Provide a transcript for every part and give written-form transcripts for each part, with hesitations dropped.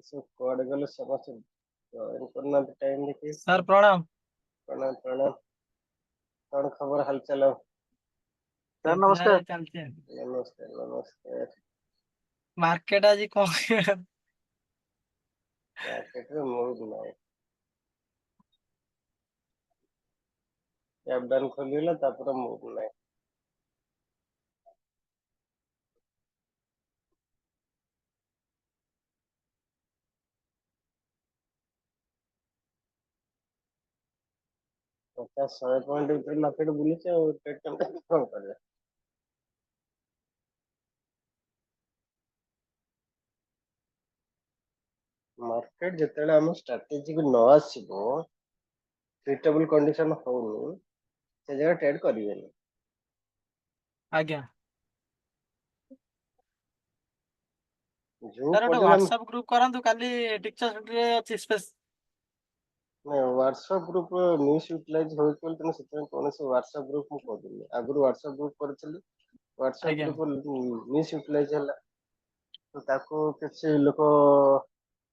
सब कुआडे गले समस्त जॉइन करना टाइम देखिए। सर प्रणाम। प्रणाम प्रणाम। कौन खबर हालचाल हो? सर नमस्कार। चलते नमस्ते नमस्ते। मार्केट आज कौन मार्केट में मूड नहीं कैब डाउन खोलिला तापर मूड नहीं। पचास 100 पॉइंट भीतर मार्केट बुली ट्रेड कौन करे। मार्केट जिते आम स्ट्राटेजी को न आसो सुइटेबल कंडीशन होनी से जगह ट्रेड करेंगे। आज्ञा जो सर पर्यटन व्हाट्सएप ग्रुप करंतु काली टीचर छुट्टी अछि space WhatsApp group misutilize होय कोल तने सेते कोन से व्हाट्सएप ग्रुप मु कोदिले आगुर व्हाट्सएप ग्रुप करथली व्हाट्सएप आज्ञा ग्रुप मिस यूटिलाइज हला तो ताको किसी लोक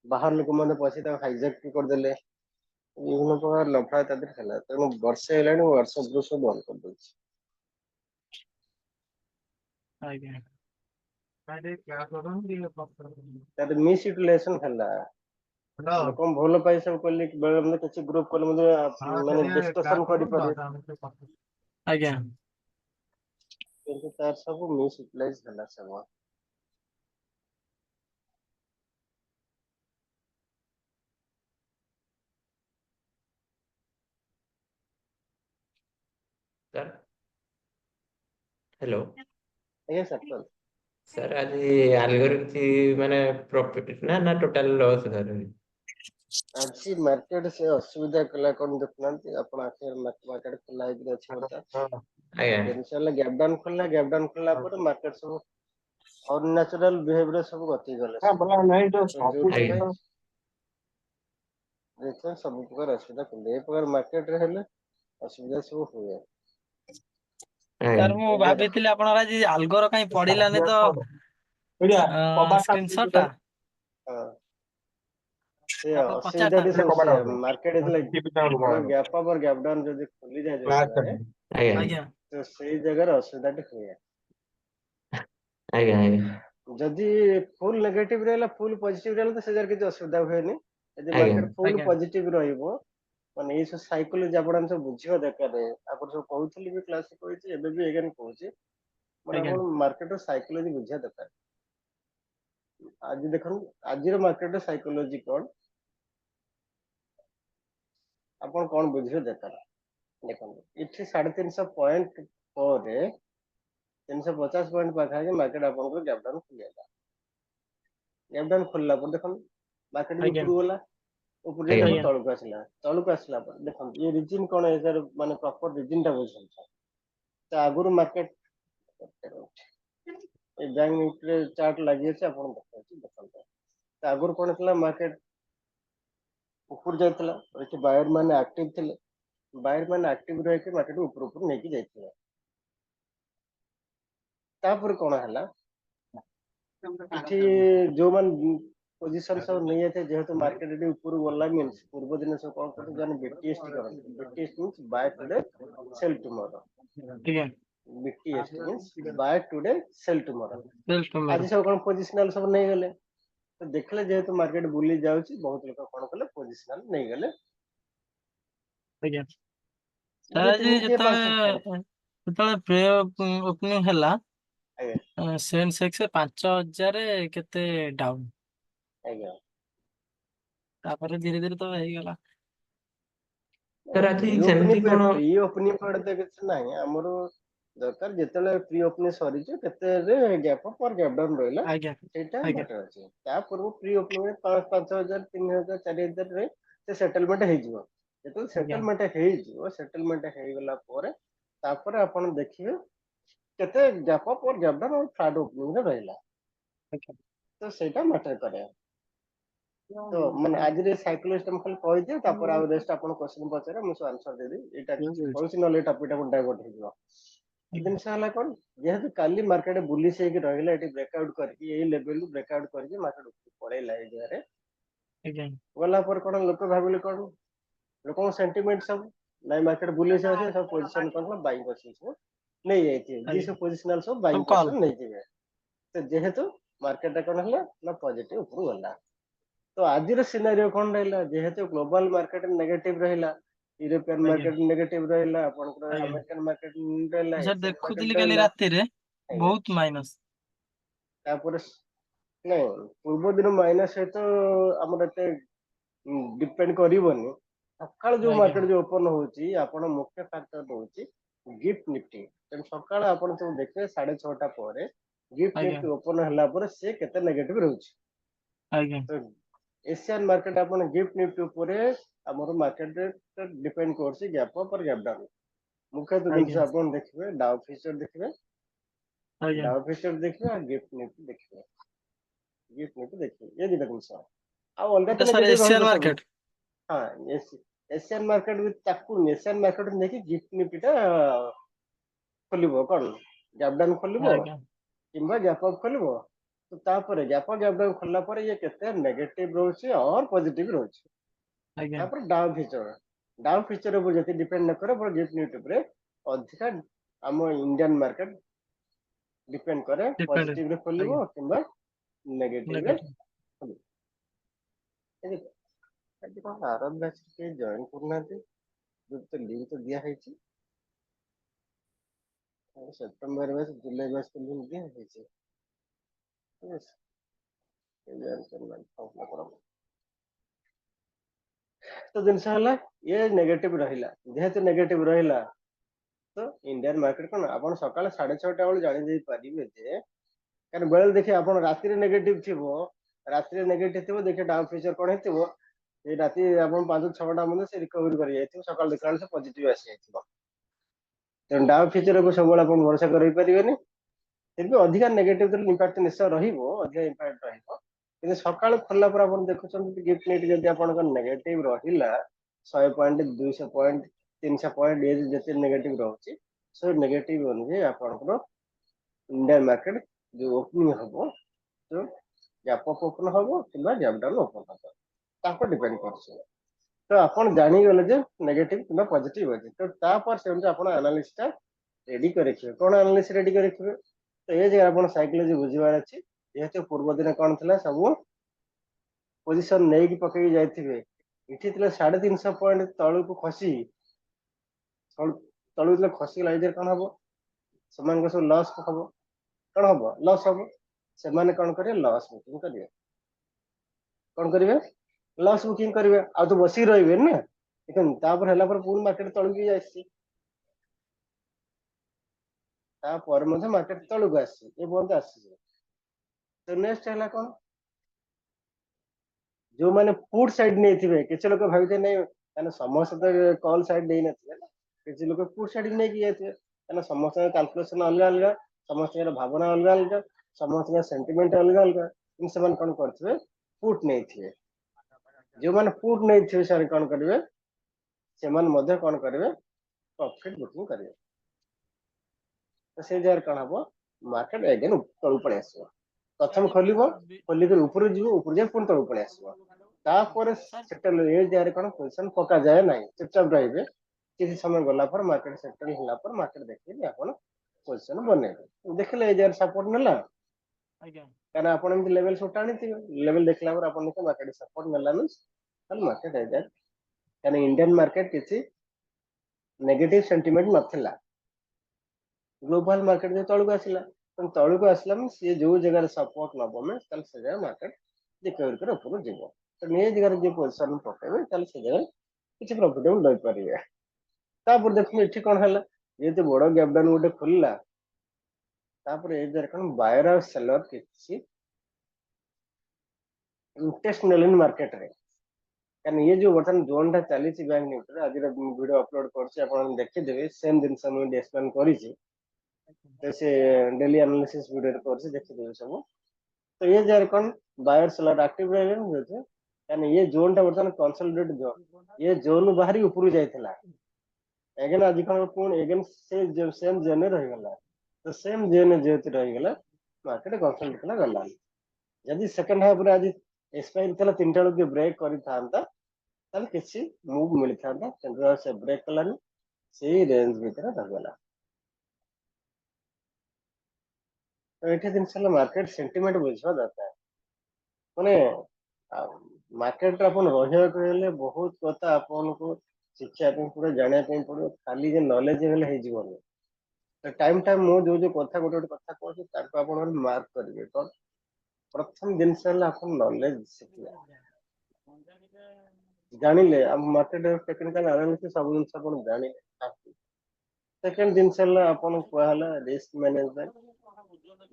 बाहर लोक मैंने पसी हाइजैक कर देले विभिन्न प्रकार लफड़ा तादर हला तेणु वर्षे हेलाणी व्हाट्सएप ग्रुप सब बंद कर दूची। आज्ञा तादर मिस यूटिलाइजेशन हला लोक भलो पाई सब कोली बेले में किसी ग्रुप कोले मुझे माने डिस्कशन करि पारे आज्ञा किंतु तार सब मिस यूटिलाइज हला सब। सर हेलो आज्ञा सर सर आज आलगोर किसी माने प्रॉफिट ना ना टोटल लॉस सर आज मार्केट से असुविधा कला कोन देखनांती अपन आखिर मार्केट खुला है अछि बता आया जिनशाला गैप डाउन खुला पर मार्केट सब और नेचुरल बिहेवियर सब गति गले हां बोला नहीं तो तो जो आया पे देखो सब प्रकार असुविधा कर ए प्रकार मार्केट रे हेले असुविधा सब हुए। सर मु ए जगह भाबितिले आपण आज आलगोर काई पडिलाने तो बढ़िया कबाटा स्क्रीनशॉट हां से आपको असुविधा टी पचाता सब कबाटा से मार्केट इतले जो गैप अप और गैप डाउन जदी खुली जाए जो क्लास जगह आया आज्ञा तो सही जगह असुविधा टी हुए। आया आया जदि फुल नेगेटिव रहला फुल पॉजिटिव रहला तो से जगह किछ असुविधा हुएनी यदि आया मार्केट फुल आज्ञा पॉजिटिव रहइबो माने ए सब साइकोलॉजी आपण सब बुझियो दरकार आपण सब कहउथली भी क्लास कहउची एबे भी अगेन कहउची माने आज्ञा आपण मार्केट रो साइकोलॉजी बुझिया दरकार। आज देखन आज रो मार्केट रो साइकोलॉजी कोन आपण कोन बुझियो दरकार देखन इठी 350 पॉइंट पर 350 पॉइंट पाखा के मार्केट आपण को गैप डाउन खुलेगा। गैप डाउन खुलला पर देखन मार्केट भी आज्ञा ऊपर गला ऊपर जे आया देखो आज्ञा तळको आसला पर देखन ये रीजन कोन है सर माने प्रॉपर रीजन ता बुझन तो आगुर मार्केट ए बैंक निफ्टी चार्ट लागि अछि आपण देखन तो आगुर कोन थला मार्केट ऊपर जायतला एठी बायर माने एक्टिव थिले बायर माने एक्टिव रह के मार्केट ऊपर ऊपर नेकी जायतला तापर कोन हला इठी जो मन पोजीशन सब नहीं थे जेहेतु मार्केट एटी ऊपर गला मींस पूर्व दिन सब कोन करते जन बीटीएसटी करते BTST means buy today sell tomorrow आज्ञा BTST means buy today sell tomorrow sells आज टुमारो सब कोन पोजिशनल सब नहीं गले तो देखले जेहेतु मार्केट बुली जाउची बहुत लोग कोन कले पोजिशनल नहीं गले आज्ञा सर बुली आज तीन के पास जेतले प्रे ओपनिंग हला आगे सेंसेक्स 5000 केते डाउन आगे तापर धीरे धीरे तो हेई गला सर आज सेमती कोन प्री ओपनिंग पड़ते किछ नहीं हमरो दरकार जेतले प्री ओपनिंग सरी जे केते रे गैप अप और गैप डाउन रहला आज्ञा सेटा आज्ञा मैटर अछि ता पूर्व प्री ओपनिंग में 5000 3000 4000 रे से सेटलमेंट हे जिवो जेतले आज्ञा सेटलमेंट हे जिवो सेटलमेंट हे गला परे तापर आपण देखिबे केते गैप अप और गैप डाउन और फ्लैट ओपनिंग रे रहला आज्ञा तो सेटा मैटर करे तो माने आज रे साइकोलॉजिस्ट हम खाली कहि दियो तापर आ रेस्ट आपण क्वेश्चन पचरे मु आंसर दे दे एटा किछ कहउसी नले टॉपिक टा डाइवर्ट हे जिवो दिन साला कोन जेहेतु काली मार्केट बुलिश हे कि रहला एटी ब्रेकआउट करके ए लेवल ब्रेकआउट करके मार्केट ऊपर पळेला ए जरे ଆଜ୍ଞା ଗଲା ପରେ କଣ ଲୋକ ଭାବିଲେ କଣ ଲୋକଙ୍କ ସେଣ୍ଟିମେଣ୍ଟ ସବୁ ନାଇଁ ମାର୍କେଟ ବୁଲିଛି ଅଛି ସବୁ ପୋଜିସନ କଣ ବାଇଂ ପୋଜିସନ ସବୁ ନେଇଯାଇଥିବେ ଯିଏ ଆଜ୍ଞା ସବୁ ପୋଜିସନାଲ ସବୁ ବାଇଂ ସବୁ କଲ୍ ପୋଜିସନ ନେଇଯିବେ ତ ଯେହେତୁ ମାର୍କେଟଟା କଣ ହେଲା ନା ପଜିଟିଭ ଉପରୁ ଗଲା ତ ଆଜିର ସିନାରିଓ କଣ ରହିଲା ଯେହେତୁ ଗ୍ଲୋବାଲ ମାର୍କେଟ ନେଗେଟିଭ ରହିଲା ୟୁରୋପିଆନ ଆଜ୍ଞା ମାର୍କେଟ ନେଗେଟିଭ ରହିଲା ଆପଣଙ୍କର ଆଜ୍ଞା ଆମେରିକାନ ମାର୍କେଟ ରହିଲା ସାର୍ ଏସିଆନ ମାର୍କେଟ ଦେଖୁଥିଲି କାଲି ରହିଲା ରାତିରେ ଆଜ୍ଞା ବହୁତ ମାଇନସ୍। ତାପରେ ନାଇଁ ପୂର୍ବ ଦିନ ମାଇନସ ସହିତ ଆମର ଏତେ ଡିପେଣ୍ଡ କରିବନି ସକାଳୁ ଯୋଉ ଆଜ୍ଞା ମାର୍କେଟ ଯୋଉ ଓପନ ହଉଛି ଆପଣ ମୁଖ୍ୟ ଫ୍ୟାକ୍ଟର ରହୁଛି ଗିଫ୍ଟ ନିଫ୍ଟି ତେଣୁ ସକାଳୁ ଆପଣ ସବୁ ଦେଖିବେ 6:30 ପରେ ଗିଫ୍ଟ ଆଜ୍ଞା ନିଫ୍ଟି ଓପନ ହେଲା ପରେ ସେ କେତେ ନେଗେଟିଭ ରହୁଛି ଆଜ୍ଞା ତ ଏସିଆନ ମାର୍କେଟ ଆପଣ ଗିଫ୍ଟ ନିଫ୍ଟି ଉପରେ ଆମର ମାର୍କେଟ ଡିପେଣ୍ଡ କରୁଛି ଗ୍ୟାପ ଅପ୍ और ଗ୍ୟାପ डाउन ମୁଖ୍ୟତଃ ଜିନିଷ ଆଜ୍ଞା ଆପଣ ଦେଖିବେ ଡାଉ ଫିଚର ଦେଖିବେ ଆଜ୍ଞା ଡାଉ ଫିଚର ଦେଖିବେ ଆଉ ଗିଫ୍ଟ ନିଫ୍ଟି ଦେଖିବେ ये ଦିଟା ଜିନିଷ ଆଉ ଅଲଗା ତ ଏଟା ସାର୍ ନେଗେଟିଭ ରହିବ ଏସିଆନ ସବୁ ମାର୍କେଟ। ହଁ ଏସିଆନ ମାର୍କେଟ ବି ତାକୁ ଏସିଆନ ମାର୍କେଟ ନେଇକି ଗିଫ୍ଟ ନିଫ୍ଟି ଟା ଖୋଲିବ କଣ ଗ୍ୟାପ ଡାଉନ ଖୋଲିବ ଆଜ୍ଞା କିମ୍ବା ଗ୍ୟାପ ଅପ୍ ଖୋଲିବ ତ ତାପରେ ଗ୍ୟାପ ଡାଉନ ଖୋଲିଲା ପରେ ଇଏ କେତେ ନେଗେଟିଭ ରହୁଛି और ପଜିଟିଭ ରହୁଛି ଆଜ୍ଞା ତାପରେ ଡାଉନ୍ ଫିଚର ଉପରେ ଯଦି ଡିପେଣ୍ଡ ନ କରେ ବଟ ଗିଫ୍ଟ ନିଫ୍ଟି ଉପରେ ଅଧିକା ଆମ ଇଣ୍ଡିଆନ ମାର୍କେଟ ଡିପେଣ୍ଡ କରେ ଡିପେଣ୍ଡ ପଜିଟିଭ ରେ ଖୋଲିବ ଆଜ୍ଞା କିମ୍ବା ନେଗେଟିଭ ରେ ନେଗେଟିଭ ଖୋଲିବ ଆଜି କଣ ଆରବ ବ୍ୟାଚ କେହି ଜଏନ କରୁନାହାନ୍ତି ଗ୍ରୁପ ତ ଲିଙ୍କ ତ ଦିଆ ହେଇଛି ସେପ୍ଟେମ୍ବର ବ୍ୟାଚ ଜୁଲାଇ ବ୍ୟାଚ ତ ଲିଙ୍କ ଦିଆ ହେଇଛି ଠିକ ଅଛି କେହି ଜଏନ କରୁନାହାନ୍ତି ତ ଜିନିଷ ହେଲା ଇଏ ନେଗେଟିଭ ରହିଲା ଯେହେତୁ ନେଗେଟିଭ ରହିଲା ତ ଇଣ୍ଡିଆନ ମାର୍କେଟ କଣ ଆପଣ ସକାଳ 6:30 ବେଳୁ ଜାଣିଦେଇ ପାରିବେ ଯେ କାରଣ ବେଳେ ଦେଖିବେ ଆପଣ ରାତିରେ ନେଗେଟିଭ ଥିବ ରାତିରେ ନେଗେଟିଭ ଥିବ ଦେଖିବେ ଡାଉନ ଫିଚର କଣ ହେଇଥିବ ସେ ରାତି ଆପଣ 5-6 ଘଣ୍ଟା ମଧ୍ୟରେ ସେ ରିକଭରି କରି ଯାଇଥିବ ସକାଳ ଦେଖିଲା ବେଳକୁ ସେ ପଜିଟିଭ ଆସିଯାଇଥିବ ତେଣୁ ଡାଉନ ଫିଚର ଉପରେ ସବୁବେଳେ ଆପଣ ଭରସା କରିପାରିବେନି କିନ୍ତୁ ଅଧିକା ନେଗେଟିଭ ଇମ୍ପାକ୍ଟ ନିଶ୍ଚୟ ରହିବ ଅଧିକା ଇମ୍ପାକ୍ଟ ରହିବ କିନ୍ତୁ ସକାଳୁ ଖୋଲିଲା ପରେ ଆପଣ ଦେଖୁଛନ୍ତି ଗିଫ୍ଟ ନିଫ୍ଟି ଯଦି ଆପଣଙ୍କ ନେଗେଟିଭ ରହିଲା 100 ପଏଣ୍ଟ 200 ପଏଣ୍ଟ 300 ପଏଣ୍ଟ ଏ ଯେତେ ନେଗେଟିଭ ରହୁଛି ସେ ନେଗେଟିଭ ଅନୁଯାୟୀ ଆପଣଙ୍କର ଇଣ୍ଡିଆନ ମାର୍କେଟ ଯୋଉ ଓପନିଂ ହବ ଯୋଉ ଗ୍ୟାପ ଅପ୍ ଓପନ ହବ କିମ୍ବା ଗ୍ୟାପ ଡାଉନ ଓପନ ହବ ତାକୁ ଡିପେଣ୍ଡ କରୁଛି ତ ଆପଣ ଜାଣିଗଲେ ଯେ ନେଗେଟିଭ କିମ୍ବା ପଜିଟିଭ ଅଛି ତ ତାପରେ ସେମିତି ଆପଣ ଆନାଲିସିସ୍ ଟା ରେଡି କରି ରଖିବେ କଣ ଆନାଲିସିସ୍ ରେଡି କରି ରଖିବେ ତ ଏ ଯେ ଆପଣ ସାଇକୋଲୋଜି ବୁଝିବାର ଅଛି ଯେହେତୁ ପୂର୍ବ ଦିନ କଣ ଥିଲା ସବୁ ପୋଜିସନ ନେଇକି ପକେଇକି ଯାଇଥିବେ ଏଠି ଥିଲା 350 ପଏଣ୍ଟ ତଳକୁ ଖସି ତଳକୁ ଯେତେବେଳେ ଖସିଗଲା ଏଥିରେ କଣ ହବ ସେମାନଙ୍କ ସବୁ ଲସ୍ ହବ କଣ ହବ ଲସ୍ ହବ ସେମାନେ କଣ କରିବେ ଲସ୍ ବୁକିଂ କରିବେ କଣ କରିବେ ଲସ୍ ବୁକିଂ କରିବେ ଆଉ ତ ବସିକି ରହିବେନି ନା ଦେଖନ୍ତୁ ତାପରେ ହେଲା ପରେ ପୁଣି ମାର୍କେଟ ତଳକୁ ଆସିଛି ତାପରେ ମଧ୍ୟ ମାର୍କେଟ ତଳକୁ ଆସିଛି ଏ ପର୍ଯ୍ୟନ୍ତ ଆସିଛି ତ ନେକ୍ସଟ ହେଲା କଣ ଯୋଉମାନେ ପୁଟ୍ ସାଇଡ ନେଇଥିବେ କିଛି ଲୋକ ଭାବିଥିବେ ନାଇଁ କାରଣ ସମସ୍ତେ ତ କଲ୍ ସାଇଡ ନେଇନଥିବେ ନା କିଛି ଲୋକ ପୁଟ୍ ସାଇଡ ନେଇକି ଯାଇଥିବେ କାରଣ ସମସ୍ତଙ୍କ କାଲକୁଲେସନ ଅଲଗା ଅଲଗା ସମସ୍ତଙ୍କର ଭାବନା ଅଲଗା ଅଲଗା ସମସ୍ତଙ୍କ ସେଣ୍ଟିମେଣ୍ଟ ଅଲଗା ଅଲଗା କିନ୍ତୁ ସେମାନେ କଣ କରିଥିବେ ପୁଟ୍ ନେଇଥିବେ ଯୋଉମାନେ ପୁଟ୍ ନେଇଥିବେ ସେମାନେ କଣ କରିବେ ସେମାନେ ମଧ୍ୟ କଣ କରିବେ ପ୍ରଫିଟ ବୁକିଂ କରିବେ ତ ସେଇ ଜାଗାରେ କଣ ହବ ମାର୍କେଟ ଏଗେନ ତଳକୁ ପଳେଇ ଆସିବ ପ୍ରଥମେ ଖୋଲିବ ଖୋଲିକରି ଉପରକୁ ଯିବ ଉପରୁ ଯାଇ ପୁଣି ତଳକୁ ପଳେଇ ଆସିବ ତାପରେ ସାର୍ ସେଟେଲ ଏ ଜାଗାରେ କଣ ପୋଜିସନ ପକାଯାଏ ନାହିଁ ଚୁପଚାପ ରହିବେ କିଛି ସମୟ ଗଲା ପରେ ମାର୍କେଟ ସେଟେଲ ହେଲା ପରେ ମାର୍କେଟ ଦେଖିକି ଆପଣ ପୋଜିସନ ବନେଇବେ ଦେଖିଲେ ଏ ଜାଗାରେ ସପୋର୍ଟ ନେଲା ଆଜ୍ଞା କାରଣ ଆପଣ ଏମିତି ଲେଭେଲ ସବୁ ଟାଣିଥିବେ ଲେଭେଲ ଦେଖିଲା ପରେ ଆପଣ ଦେଖିବେ ମାର୍କେଟ ସପୋର୍ଟ ନେଲା ମିନ୍ସ ତାହେଲେ ମାର୍କେଟ ଏ ଜାଗାରେ କାରଣ ଇଣ୍ଡିଆନ ମାର୍କେଟ କିଛି ନେଗେଟିଭ ସେଣ୍ଟିମେଣ୍ଟ ନଥିଲା ଗ୍ଲୋବାଲ ମାର୍କେଟ ଯୋଉ ତଳକୁ ଆସିଲା ତେଣୁ ତଳକୁ ଆସିଲା ମାନେ ସିଏ ଯୋଉ ଜାଗାରେ ସପୋର୍ଟ ନବ ମାନେ ତାହେଲେ ସେ ଜାଗାରେ ମାର୍କେଟ ରିକଭରି କରି ଉପରକୁ ଯିବ ତେଣୁ ଏ ଜାଗାରେ ଯିଏ ପୋଜିସନ ପକେଇବେ ତାହେଲେ ସେ ଜାଗାରେ କିଛି ପ୍ରଫିଟେବଲ ରହିପାରିବେ ତାପରେ ଦେଖନ୍ତୁ ଏଠି କଣ ହେଲା ଯେହେତୁ ବଡ ଗ୍ୟାପ ଡାଉନ ଗୋଟେ ଖୋଲିଲା ତାପରେ ଏ ଜାଗାରେ କଣ ବାୟର ଆଉ ସେଲର କିଛି ଇଣ୍ଟରେଷ୍ଟ ନେଲେନି ମାର୍କେଟରେ କାରଣ ଇଏ ଯୋଉ ବର୍ତ୍ତମାନ ଜୋନ୍ ଟା ଚାଲିଛି ବ୍ୟାଙ୍କ ନିଫ୍ଟିରେ ଆଜିର ଭିଡିଓ ଅପଲୋଡ କରୁଛି ଆପଣ ଦେଖିଦେବେ ସେମ ଜିନିଷ ମୁଁ ଏକ୍ସପ୍ଲେନ କରିଛି ତ ସେ ଡେଲି ଆନାଲିସିସ୍ ଭିଡିଓରେ କରୁଛି ଦେଖିଦେବେ ସବୁ ତ ଏ ଜାଗାରେ କଣ ବାୟର ସେଲର ଆକ୍ଟିଭ ରହିବେନି ଯେହେତୁ କାରଣ ଇଏ ଜୋନ୍ ଟା ବର୍ତ୍ତମାନ କନସୋଲିଡେଟ ଜୋନ୍ ଇଏ ଜୋନ୍ ବାହାରି ଉପରକୁ ଯାଇଥିଲା ଏଗେନ ଆଜି କଣ ପୁଣି ଏଗେନ ସେ ସେମ ଜୋନରେ ରହିଗଲା ତ ସେମ ଜୋନ୍ ଯେହେତୁ ରହିଗଲା ମାର୍କେଟ କନସୋଲିଡେଟ ହେଲା ଗଲା ଯଦି ସେକେଣ୍ଡ ହାଫରେ ଆଜି ଏକ୍ସପାୟାର ଥିଲା 3ଟା ବେଳକୁ ବ୍ରେକ୍ କରିଥାନ୍ତା ତାହେଲେ କିଛି ମୁଭ୍ ମିଳିଥାନ୍ତା, କିନ୍ତୁ ସେ ବ୍ରେକ୍ କଲାନି, ସେଇ ରେଞ୍ଜ ଭିତରେ ରହିଗଲା। ତ ଏଠି ଜିନିଷ ହେଲା ମାର୍କେଟ ସେଣ୍ଟିମେଣ୍ଟ ବୁଝିବା ଦରକାର। ମାନେ ମାର୍କେଟରେ ଆପଣ ରହିବାକୁ ହେଲେ ବହୁତ କଥା ଆପଣଙ୍କୁ ଶିଖିବା ପାଇଁ ପଡିବ, ଜାଣିବା ପାଇଁ ପଡିବ। ଖାଲି ଯେ ନଲେଜ ହେଲେ ହେଇଯିବନି। ଟାଇମ ମୁଁ ଯୋଉ କଥା ଗୋଟେ କଥା କହୁଛି ତାକୁ ଆପଣ ମାର୍କ କରିବେ। କଣ ପ୍ରଥମ ଜିନିଷ ହେଲା ଆପଣ ନଲେଜ ଶିଖିବା, ଜାଣିଲେ ଆମ ମାର୍କେଟ ଟେକ୍ନିକାଲ ଆନାଲିସିସ୍ ସବୁ ଜିନିଷ ଆପଣ ଜାଣିଲେ। ସେକେଣ୍ଡ ଜିନିଷ ହେଲା ଆପଣଙ୍କୁ କୁହାହେଲା ରିସ୍କ ମ୍ୟାନେଜମେଣ୍ଟ,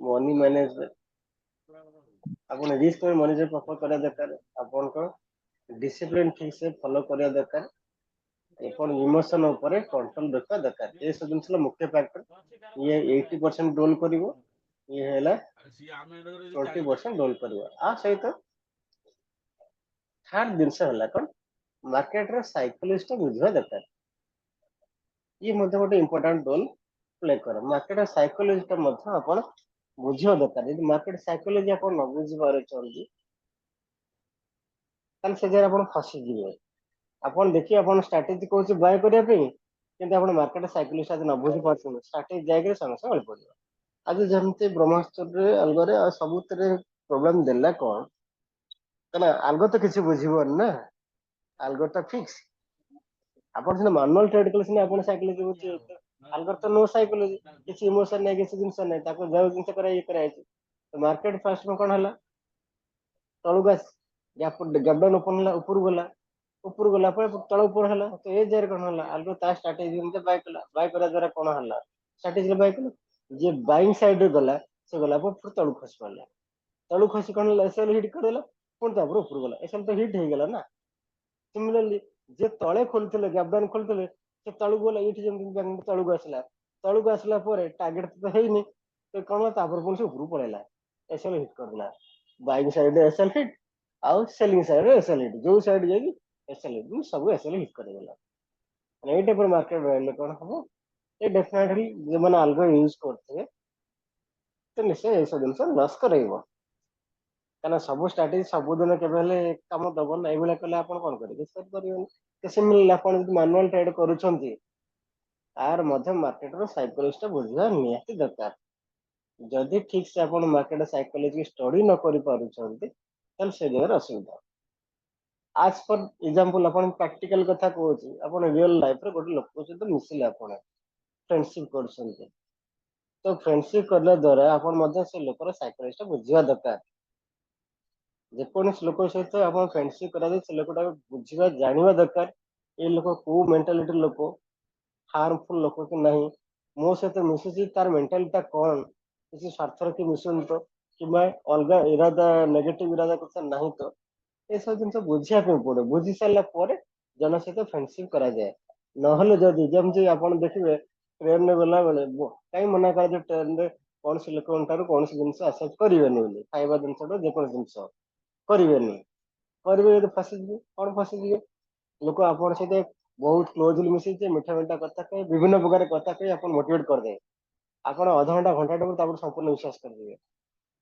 ମନି ମ୍ୟାନେଜମେଣ୍ଟ। ଆପଣ ରିସ୍କ ମ୍ୟାନେଜମେଣ୍ଟ ପ୍ରପର କରିବା ଦରକାର, ଆପଣଙ୍କ ଡିସିପ୍ଲିନ ଠିକ ସେ ଫଲୋ କରିବା ଦରକାର, ଆପଣ ଇମୋସନ ଉପରେ କଣ୍ଟ୍ରୋଲ ରଖିବା ଦରକାର। ଏ ସବୁ ଜିନିଷ ହେଲା ମୁଖ୍ୟ ଫ୍ୟାକ୍ଟର। ଇଏ 80% ରୋଲ କରିବ, ଇଏ ହେଲା 20% ରୋଲ କରିବ। ଆ ସହିତ ଥାର୍ଡ ଜିନିଷ ହେଲା କଣ, ମାର୍କେଟର ସାଇକୋଲୋଜି ଟା ବୁଝିବା ଦରକାର। ଇଏ ମଧ୍ୟ ଗୋଟେ ଇମ୍ପୋର୍ଟାଣ୍ଟ ରୋଲ ପ୍ଲେ କରେ। ମାର୍କେଟ ସାଇକୋଲୋଜି ଟା ମଧ୍ୟ ଆପଣ ବୁଝିବା ଦରକାର। ଯଦି ମାର୍କେଟ ସାଇକୋଲୋଜି ଆପଣ ନ ବୁଝି ପାରୁଛନ୍ତି ତାହେଲେ ସେ ଜାଗାରେ ଆପଣ ଫସିଯିବେ। ଆପଣ ଦେଖିବେ ଆପଣ ଷ୍ଟ୍ରାଟେଜି କହୁଛି ବାୟ କରିବା ପାଇଁ, କିନ୍ତୁ ଆପଣ ମାର୍କେଟ ସାଇକୋଲୋଜି ନ ବୁଝି ପାରୁଛନ୍ତି, ଷ୍ଟ୍ରାଟେଜି ଯାଇକରି ସାଙ୍ଗେ ସାଙ୍ଗେ ଗଳି ପଡିବ। ଆଜି ଯେମିତି ବ୍ରହ୍ମାସ୍ତ୍ରରେ ଆଲଗରେ ଆଉ ସବୁଥିରେ ପ୍ରୋବ୍ଲେମ ଦେଲା କଣ, କାରଣ ଆଲଗ ତ କିଛି ବୁଝିବନି ନା, ଆଲଗ ତ ଫିକ୍ସ। ଆପଣ ସିନା ମାନୁଆଲ ଟ୍ରେଡ୍ କଲେ ସିନା ଆପଣ ସାଇକୋଲୋଜି ବୁଝିବେ, ଆଲଗର ତ ନୋ ସାଇକୋଲୋଜି, କିଛି ଇମୋସନ ନାହିଁ, କିଛି ଜିନିଷ ନାହିଁ, ତାକୁ ଯୋଉ ଜିନିଷ ଇଏ କରାଯାଇଛି। ମାର୍କେଟ ଫାଷ୍ଟ କଣ ହେଲା, ତଳକୁ ଆସି ଗ୍ୟାପ୍ ଡାଉନ୍ ଓପନ ହେଲା, ଉପରକୁ ଗଲା, ଉପରକୁ ଗଲା ପରେ ତଳ ଉପର ହେଲା। ତ ଏ ଜାଗାରେ କଣ ହେଲା, ଆଲଗ ତା ଷ୍ଟ୍ରାଟେଜି ବାଇ କଲା, ବାଇ କରିବା ଦ୍ୱାରା କଣ ହେଲା, ଷ୍ଟ୍ରାଟେଜି ବାଇ କଲା, ଯିଏ ବାଇଂ ସାଇଡରେ ଗଲା ସେ ଗଲା ପରେ ତଳକୁ ଖସି ପଡିଲା, ତଳକୁ ଖସି କଣ ହେଲା, ଏସଏଲ ହିଟ୍ କରିଦେଲା, ପୁଣି ତାପରେ ଉପରକୁ ଗଲା, ଏସଏଲ ତ ହିଟ୍ ହେଇଗଲା ନା। ସିମିଲାରଲି ଯିଏ ତଳେ ଖୋଲିଥିଲେ, ଗ୍ୟାପ୍ ଡାଉନ୍ ଖୋଲିଥିଲେ, ସେ ତଳକୁ ଗଲା, ଏଇଠି ଯେମିତି ତଳକୁ ଆସିଲା, ତଳକୁ ଆସିଲା ପରେ ଟାର୍ଗେଟ ତ ହେଇନି, ତ କଣ ହେଲା, ତାପରେ ପୁଣି ସେ ଉପରକୁ ପଳେଇଲା, ଏସଏଲ ହିଟ୍ କରିଦେଲା। ବାଇଂ ସାଇଡରେ ଏସଏଲ ହିଟ୍ ଆଉ ସେଲିଂ ସାଇଡରେ ଏସଏଲ ହିଟ୍, ଯୋଉ ସାଇଡ ଯାଇକି ଏସଏଲ ହିଟ୍, ସବୁ ଏସଏଲ ହିଟ୍ କରିଦେଲା। ଏଇ ଟାଇପର ମାର୍କେଟ ରହିଲେ କଣ ହବ, ଏ ଡେଫିନେଟଲି ଯୋଉମାନେ ଆଲଗୋ ୟୁଜ କରୁଥିବେ ତ ନିଶ୍ଚୟ ଏସବୁ ଜିନିଷ ଲସ୍ କରେଇବ। କାରଣ ସବୁ ଷ୍ଟ୍ରାଟେଜି ସବୁଦିନ କେବେ ହେଲେ କାମ ଦବ ନା। ଏଇଭଳିଆ କଲେ ଆପଣ କଣ କରିବେ, କିଛି କରିପାରିବେନି। ସିମିଲାରଲି ଆପଣ ଯଦି ମାନୁଆଲ ଟ୍ରେଡ୍ କରୁଛନ୍ତି, ତାର ମଧ୍ୟ ମାର୍କେଟର ସାଇକୋଲୋଜି ଟା ବୁଝିବା ନିହାତି ଦରକାର। ଯଦି ଠିକ ସେ ଆପଣ ମାର୍କେଟ ସାଇକୋଲୋଜି ଷ୍ଟଡି ନ କରିପାରୁଛନ୍ତି ତାହେଲେ ସେ ଜାଗାରେ ଅସୁବିଧା। ଆଜ ଫର ଏକ୍ସାମ୍ପଲ ଆପଣ ପ୍ରାକ୍ଟିକାଲ କଥା କହୁଛି, ଆପଣ ରିଅଲ ଲାଇଫରେ ଗୋଟେ ଲୋକ ସହିତ ମିଶିଲେ, ଆପଣ ଫ୍ରେଣ୍ଡସିପ କରୁଛନ୍ତି, ତ ଫ୍ରେଣ୍ଡସିପ କରିବା ଦ୍ୱାରା ଆପଣ ମଧ୍ୟ ସେ ଲୋକର ସାଇକୋଲୋଜି ଟା ବୁଝିବା ଦରକାର। ଯେକୌଣସି ଲୋକ ସହିତ ଆପଣ ଫ୍ରେଣ୍ଡସିପ କରାଯାଏ, ସେ ଲୋକଟାକୁ ବୁଝିବା ଜାଣିବା ଦରକାର, ଏ ଲୋକ କୋଉ ମେଣ୍ଟାଲିଟି ଲୋକ, ହାର୍ମଫୁଲ ଲୋକ କି ନାହିଁ, ମୋ ସହିତ ମିଶୁଛି ତାର ମେଣ୍ଟାଲିଟା କଣ, କିଛି ସ୍ୱାର୍ଥ ରଖି ମିଶୁନି ତ, କିମ୍ବା ଅଲଗା ଇରାଦା ନେଗେଟିଭ ଇରାଦା କଥା ନାହିଁ ତ, ଏସବୁ ଜିନିଷ ବୁଝିବା ପାଇଁ ପଡେ। ବୁଝି ସାରିଲା ପରେ ଜଣଙ୍କ ସହିତ ଫ୍ରେଣ୍ଡସିପ କରାଯାଏ। ନହେଲେ ଯଦି ଯେମିତି ଆପଣ ଦେଖିବେ ଟ୍ରେନରେ ଗଲାବେଳେ କାହିଁ ମନା କରାଯାଏ, ଟ୍ରେନରେ କୌଣସି ଲୋକଙ୍କ ଠାରୁ କୌଣସି ଜିନିଷ ଆକ୍ସେପ୍ଟ କରିବେନି ବୋଲି, ଖାଇବା ଜିନିଷଟା ଯେକୌଣସି ଜିନିଷ କରିବେନି, କରିବେ ଯଦି ଫସିଯିବେ। କଣ ଫସିଯିବେ, ଲୋକ ଆପଣଙ୍କ ସହିତ ବହୁତ କ୍ଲୋଜଲି ମିଶିଛି, ମିଠା ମିଠା କଥା କହି, ବିଭିନ୍ନ ପ୍ରକାର କଥା କହି ଆପଣ ମୋଟିଭେଟ କରିଦେବେ। ଆପଣ ଅଧଘଣ୍ଟା ଘଣ୍ଟାଟେ ପରେ ତାପରେ ସମ୍ପୂର୍ଣ୍ଣ ବିଶ୍ୱାସ କରିଦେବେ।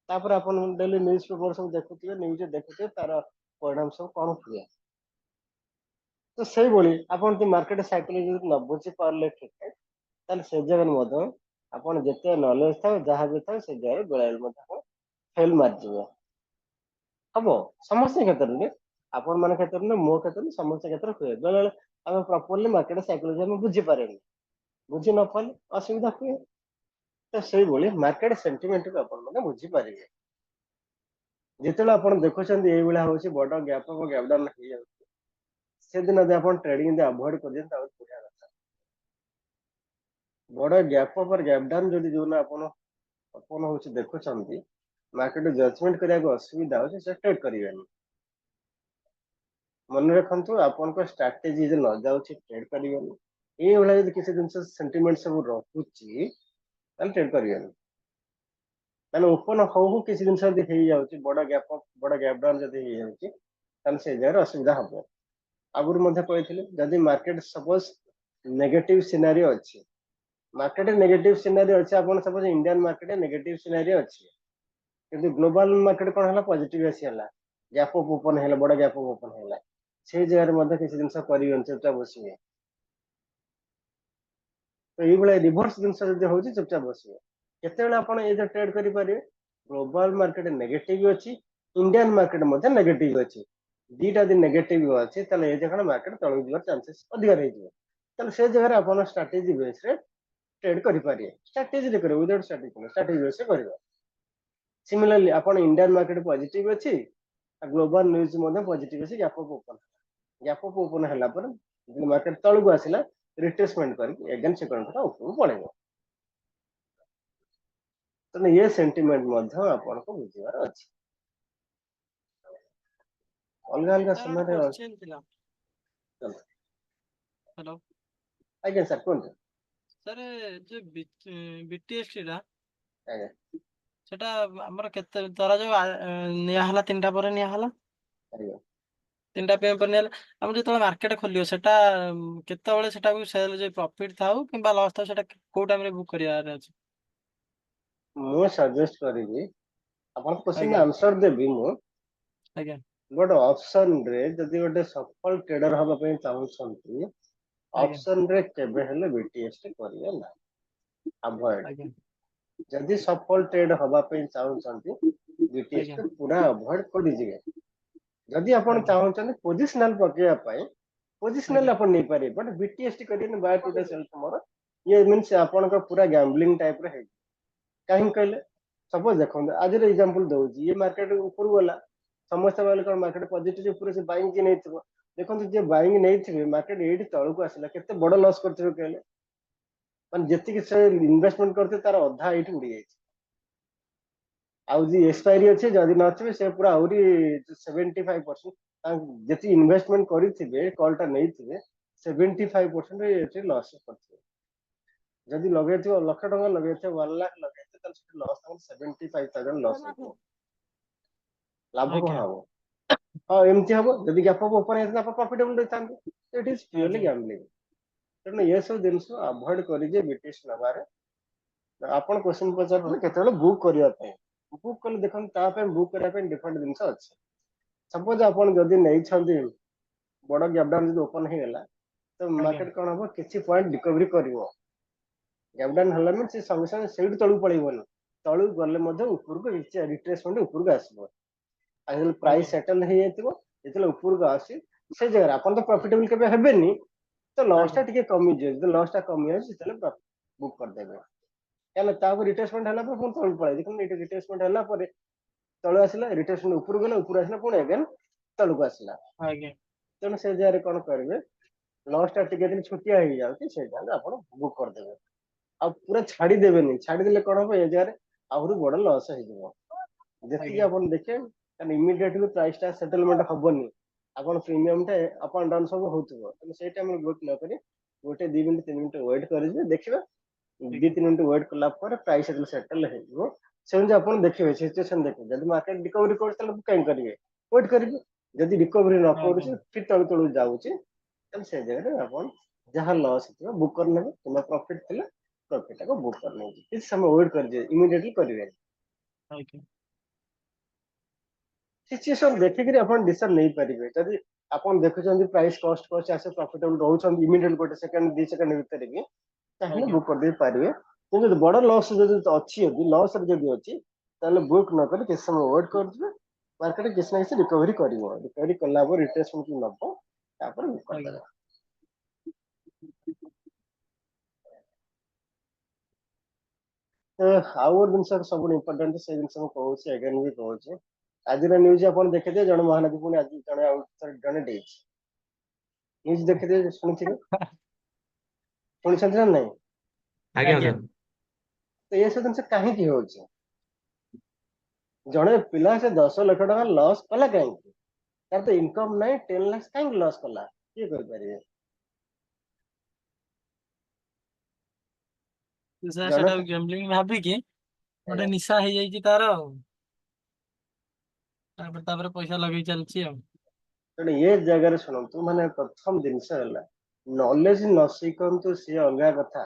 ତାପରେ ଆପଣ ଡେଲି ନ୍ୟୁଜ ପେପର ସବୁ ଦେଖୁଥିବେ, ନ୍ୟୁଜରେ ଦେଖୁଥିବେ ତାର ପରିଣାମ ସବୁ କଣ ହୁଏ। ତ ସେଇଭଳି ଆପଣ ଯଦି ମାର୍କେଟ ସାଇକୋଲୋଜି ନ ବୁଝି ପାରିଲେ ଠିକ ତାହେଲେ ସେ ଜାଗାରେ ମଧ୍ୟ ଆପଣ ଯେତେ ନଲେଜ ଥାଉ ଯାହା ବି ଥାଉ ସେ ଜାଗାରେ ବେଳେବେଳେ ମଧ୍ୟ ଆପଣ ଫେଲ ମାରିଯିବେ। ହବ ସମସ୍ତଙ୍କ କ୍ଷେତ୍ରରେ, ଆପଣ ମାନଙ୍କ କ୍ଷେତ୍ରରେ ନା, ମୋ କ୍ଷେତ୍ରରେ, ସମସ୍ତ କ୍ଷେତ୍ରରେ ହୁଏ। ବେଳେବେଳେ ଆମେ ପ୍ରପରଲି ମାର୍କେଟ ସାଇକୋଲୋଜି ଆମେ ବୁଝିପାରେନି, ବୁଝି ନ ପାରିଲେ ଅସୁବିଧା ହୁଏ। ତ ସେଇଭଳି ମାର୍କେଟ ସେଣ୍ଟିମେଣ୍ଟକୁ ଆପଣ ମାନେ ବୁଝିପାରିବେ। ଯେତେବେଳେ ଆପଣ ଦେଖୁଛନ୍ତି ଏଇଭଳିଆ ହଉଛି, ବଡ ଗ୍ୟାପ ଅପ ଗ୍ୟାପ ଡାଉନ ହେଇଯାଉଛି, ସେଦିନ ଯଦି ଆପଣ ଟ୍ରେଡିଂ ଯଦି ଆଭଏଡ କରିଦିଅନ୍ତି ତାହେଲେ ବଢିଆ କଥା। ବଡ ଗ୍ୟାପ ଅପ ଗ୍ୟାପ ଡାଉନ ଯଦି ଯୋଉଦିନ ଆପଣ ହଉଛି ଦେଖୁଛନ୍ତି, ମାର୍କେଟ ଜଜମେଣ୍ଟ କରିବାକୁ ଅସୁବିଧା ହଉଛି, ସେ ଟ୍ରେଡ କରିବେନି। ମନେ ରଖନ୍ତୁ, ଆପଣଙ୍କ ଷ୍ଟ୍ରାଟେଜି ଯଦି ନ ଯାଉଛି ଟ୍ରେଡ କରିବେନି। ଏଇଭଳିଆ ଯଦି କିଛି ଜିନିଷ ସେଣ୍ଟିମେଣ୍ଟ ସବୁ ରହୁଛି ତାହେଲେ ଟ୍ରେଡ କରିବେନି। ମାନେ ଓପନ ହଉ ହଉ କିଛି ଜିନିଷ ଯଦି ହେଇଯାଉଛି, ବଡ ଗ୍ୟାପ ଅପ ବଡ ଗ୍ୟାପ ଡାଉନ ଯଦି ହେଇଯାଉଛି, ତାହେଲେ ସେ ଜାଗାରେ ଅସୁବିଧା ହବ। ଆଗରୁ ମଧ୍ୟ କହିଥିଲି, ଯଦି ମାର୍କେଟ ସପୋଜ ନେଗେଟିଭ ସିନାରୀ ଅଛି, ମାର୍କେଟରେ ନେଗେଟିଭ ସିନାରୀ ଅଛି, ଆପଣ ସପୋଜ ଇଣ୍ଡିଆନ ମାର୍କେଟରେ ନେଗେଟିଭ ସିନାରୀ ଅଛି, କିନ୍ତୁ ଗ୍ଲୋବାଲ ମାର୍କେଟ କଣ ହେଲା, ପଜିଟିଭ ଆସିଗଲା। ଗ୍ୟାପ୍ ଅପ୍ ଓପନ୍ ହେଲା, ବଡ ଗ୍ୟାପ୍ ଅପ୍ ଓପନ୍ ହେଲା, ସେଇ ଜାଗାରେ ମଧ୍ୟ କିଛି ଜିନିଷ କରିବେନି, ଚୁପଚାପ ବସିବେ। ତ ଏଇଭଳିଆ ରିଭର୍ସ ଜିନିଷ ଯଦି ହଉଛି ଚୁପଚାପ ବସିବେ। କେତେବେଳେ ଆପଣ ଏଇ ଟ୍ରେଡ୍ କରିପାରିବେ? ଗ୍ଲୋବାଲ ମାର୍କେଟ ନେଗେଟିଭ ଅଛି, ଇଣ୍ଡିଆନ ମାର୍କେଟ ମଧ୍ୟ ନେଗେଟିଭ ଅଛି। ଦିଟା ଯଦି ନେଗେଟିଭ ଅଛି ତାହେଲେ ଏ ଜାଗାରେ ମାର୍କେଟ ତଳକୁ ଯିବାର ଚାନ୍ସେସ୍ ଅଧିକା ରହିଯିବ। ତାହେଲେ ସେ ଜାଗାରେ ଆପଣ ଷ୍ଟ୍ରାଟେଜି ବେସ୍ରେ ट्रेड करें। स्ट्राटेजी करें विदाउट स्ट्राटेजी स्ट्राटेजी बेस करें। सिमिलरली अपन इंडियन मार्केट पॉजिटिव अच्छी, ग्लोबल न्यूज पॉजिटिव अच्छी, गैप अप ओपन है मार्केट तलू आसला रिट्रेसमेंट करके अगेन सेकंड ऊपर पड़ेगा। तो ये सेंटिमेंट आपन को बुझिबार अछि। अलग अलग समय रे क्वेश्चन थिला। हेलो आज्ञा सर कोन सर जो बीटीएसटी रा आज्ञा सेटा हमर केते तरा जो निया हला तीनटा पर निया हला आज्ञा तीनटा पे पर निया हम जो मार्केट खोलियो सेटा केते बेले सेटा को सेल जे प्रॉफिट थाउ किबा लॉस थाउ सेटा को टाइम रे बुक करियार अछि? मु सजेस्ट करिवि अपन क्वेश्चन आज्ञा आंसर देबी मु आज्ञा गोटे ऑप्शन रे जदि गोटे सफल ट्रेडर हबा पई चाहउछंती आज्ञा ऑप्शन रे केबे हेले बीटीएसटी करिए ना अवॉइड। आज्ञा जदि सफल ट्रेड हबा पई चाहउछंती आज्ञा बीटीएसटी पूरा अवॉइड कर दिजिए। जदि अपन आज्ञा चाहउछंती पोजिशनल पकेया पई पोजिशनल आज्ञा अपन नहीं पारे, बट बीटीएसटी करिए बाय टुडे सेल टुमारो, ये मींस अपन का पूरा गैम्बलिंग टाइप रे है। कहीं कहले सपोज देखो आज एग्जांपल दउजी, ये मार्केट ऊपर गला समस्त वाले कोन मार्केट पॉजिटिव ऊपर से बाइंग की नहीं थो, देखो जे बाइंग नहीं थे मार्केट एडी तळु को आसला केते बड़ लॉस करथिबे कहले, माने जति कि से इन्वेस्टमेंट करथे तार अधा एठी उड़ी जाय। आउ जी एक्सपायरी अछि जदि नथिबे से पूरा औरी 75% जति इन्वेस्टमेंट करिथिबे कॉलटा नहीं थिबे 75% रे एठी लॉस करथिबे। जदि लगेथिबो लाख टका लगेथिबो 1 लाख लगेथिबो त सेठी लॉस 75,000 लॉस हो। लाभ कोन आज्ञा हबो? हाँ एमती हम जब गैप अप ओपन होता है प्रॉफिटेबल रहता है, इट इज प्योरली आज्ञा गैम्बलिंग। तेणु ये सब जिन अवॉइड करिए बीटीएस नबार। आपन क्वेश्चन पचार केते बुक करने बुक कले देखो ताप बुक करने डिफरेंट जिन अच्छे। सपोज आपन जदि नहीं बड़ गैप डाउन जो ओपन हो गला तो आज्ञा मार्केट कौन हम किसी पॉइंट रिकवरी करिवो। गैप डाउन हला में से संगे संगे सेठी तळु पळेबोनी, तळु गले मध्ये ऊपर को रिट्रेसमेंट ऊपर को आसीबो। आज प्राइस आज्ञा सेटल हो जाइतिबो जेतले ऊपर को आसी से जगह आपन तो प्रॉफिटेबल केबे हेबेनी, तो लॉस टा आज्ञा टिके कमी जे जदि लॉस टा कमी है सेतले बुक कर देबे। यानी ताको रिट्रेसमेंट हला पर पुन तळु पळे देखो रिट्रेसमेंट हला पर तळु आसीला रिट्रेसमेंट ऊपर गला ऊपर आसीला पुन अगेन तळु को आसीला। आज्ञा तेणु से जगह कोन करबे लॉस टा टिके दिन छुटिया हो जाउती से जगह आपन बुक कर देबे। आ पूरा छाड़ी देबेनी, छाड़ी देले कोन हो ए जगह आहुरी बड़ लॉस हो जिवो। जति आज्ञा आपन देखे इमीडिएटली प्राइस टा सेटलमेंट हबनी, आपन प्रीमियम टा अप एंड डाउन सब होतबो तो से टाइम रे बुक न करी गोटे 2 मिनिट 3 मिनिट वेट करिवे देखिबे। 2-3 मिनिट वेट कला पर प्राइस सेटल सेटल हेबो से जे आपन देखिबे सिचुएशन देखिबे। जदि मार्केट रिकवरी कर तले बुक काई करिवे वेट करिवे। जदि रिकवरी न आज्ञा करूची फिर तळु तळु जाउची तब से जगह रे आपन जहां लॉस हितबो बुक कर लेबे, किबा प्रॉफिट थिले प्रॉफिट को बुक कर लेबे। किछ समय वेट कर जे इमीडिएटली करिवे। आज्ञा सिचुएशन देखिकरी अपन डिसीजन नहीं पारिबे। जदि अपन देखुछन प्राइस कॉस्ट आसे प्रॉफिटेबल रहउछन इमीडिएट गोटे सेकंड 2 सेकंड भीतर भी ताहले आज्ञा बुक कर दे पारिबे। किंतु बड़ लॉस जदि अछि यदि लॉस रे जदि अछि ताहले बुक न करी किछ समय वेट करदिबे। मार्केट किछ ना किछ रिकवरी करिवो, रिकवरी कला पर रिट्रेसमेंट नबो तापर बुक कर आज्ञा देबे। तो आउ जिनस सब इंपोर्टेंट से जिनस कहूँ अगेन भी कहूँ आज न्यूज आप देखिए जन महानदी पुणी आज जड़े जड़े डेज न्यूज देखिए शुणी शुणी ना नहीं आज्ञा आज्ञा सर। तो ये सब जिन कहीं हो जड़े पिला से 10 लाख टका लॉस कला कहीं तार तो इनकम नहीं 10 लाख कहीं लॉस कला किए करें जड़े सेटा गैम्बलिंग भाबी कि गोटे निशा हो जाई तार तापर पैसा लगे चलची आ तेणु ये जगह शुणु माने प्रथम जिनस नॉलेज न शिखु सी अलग कथा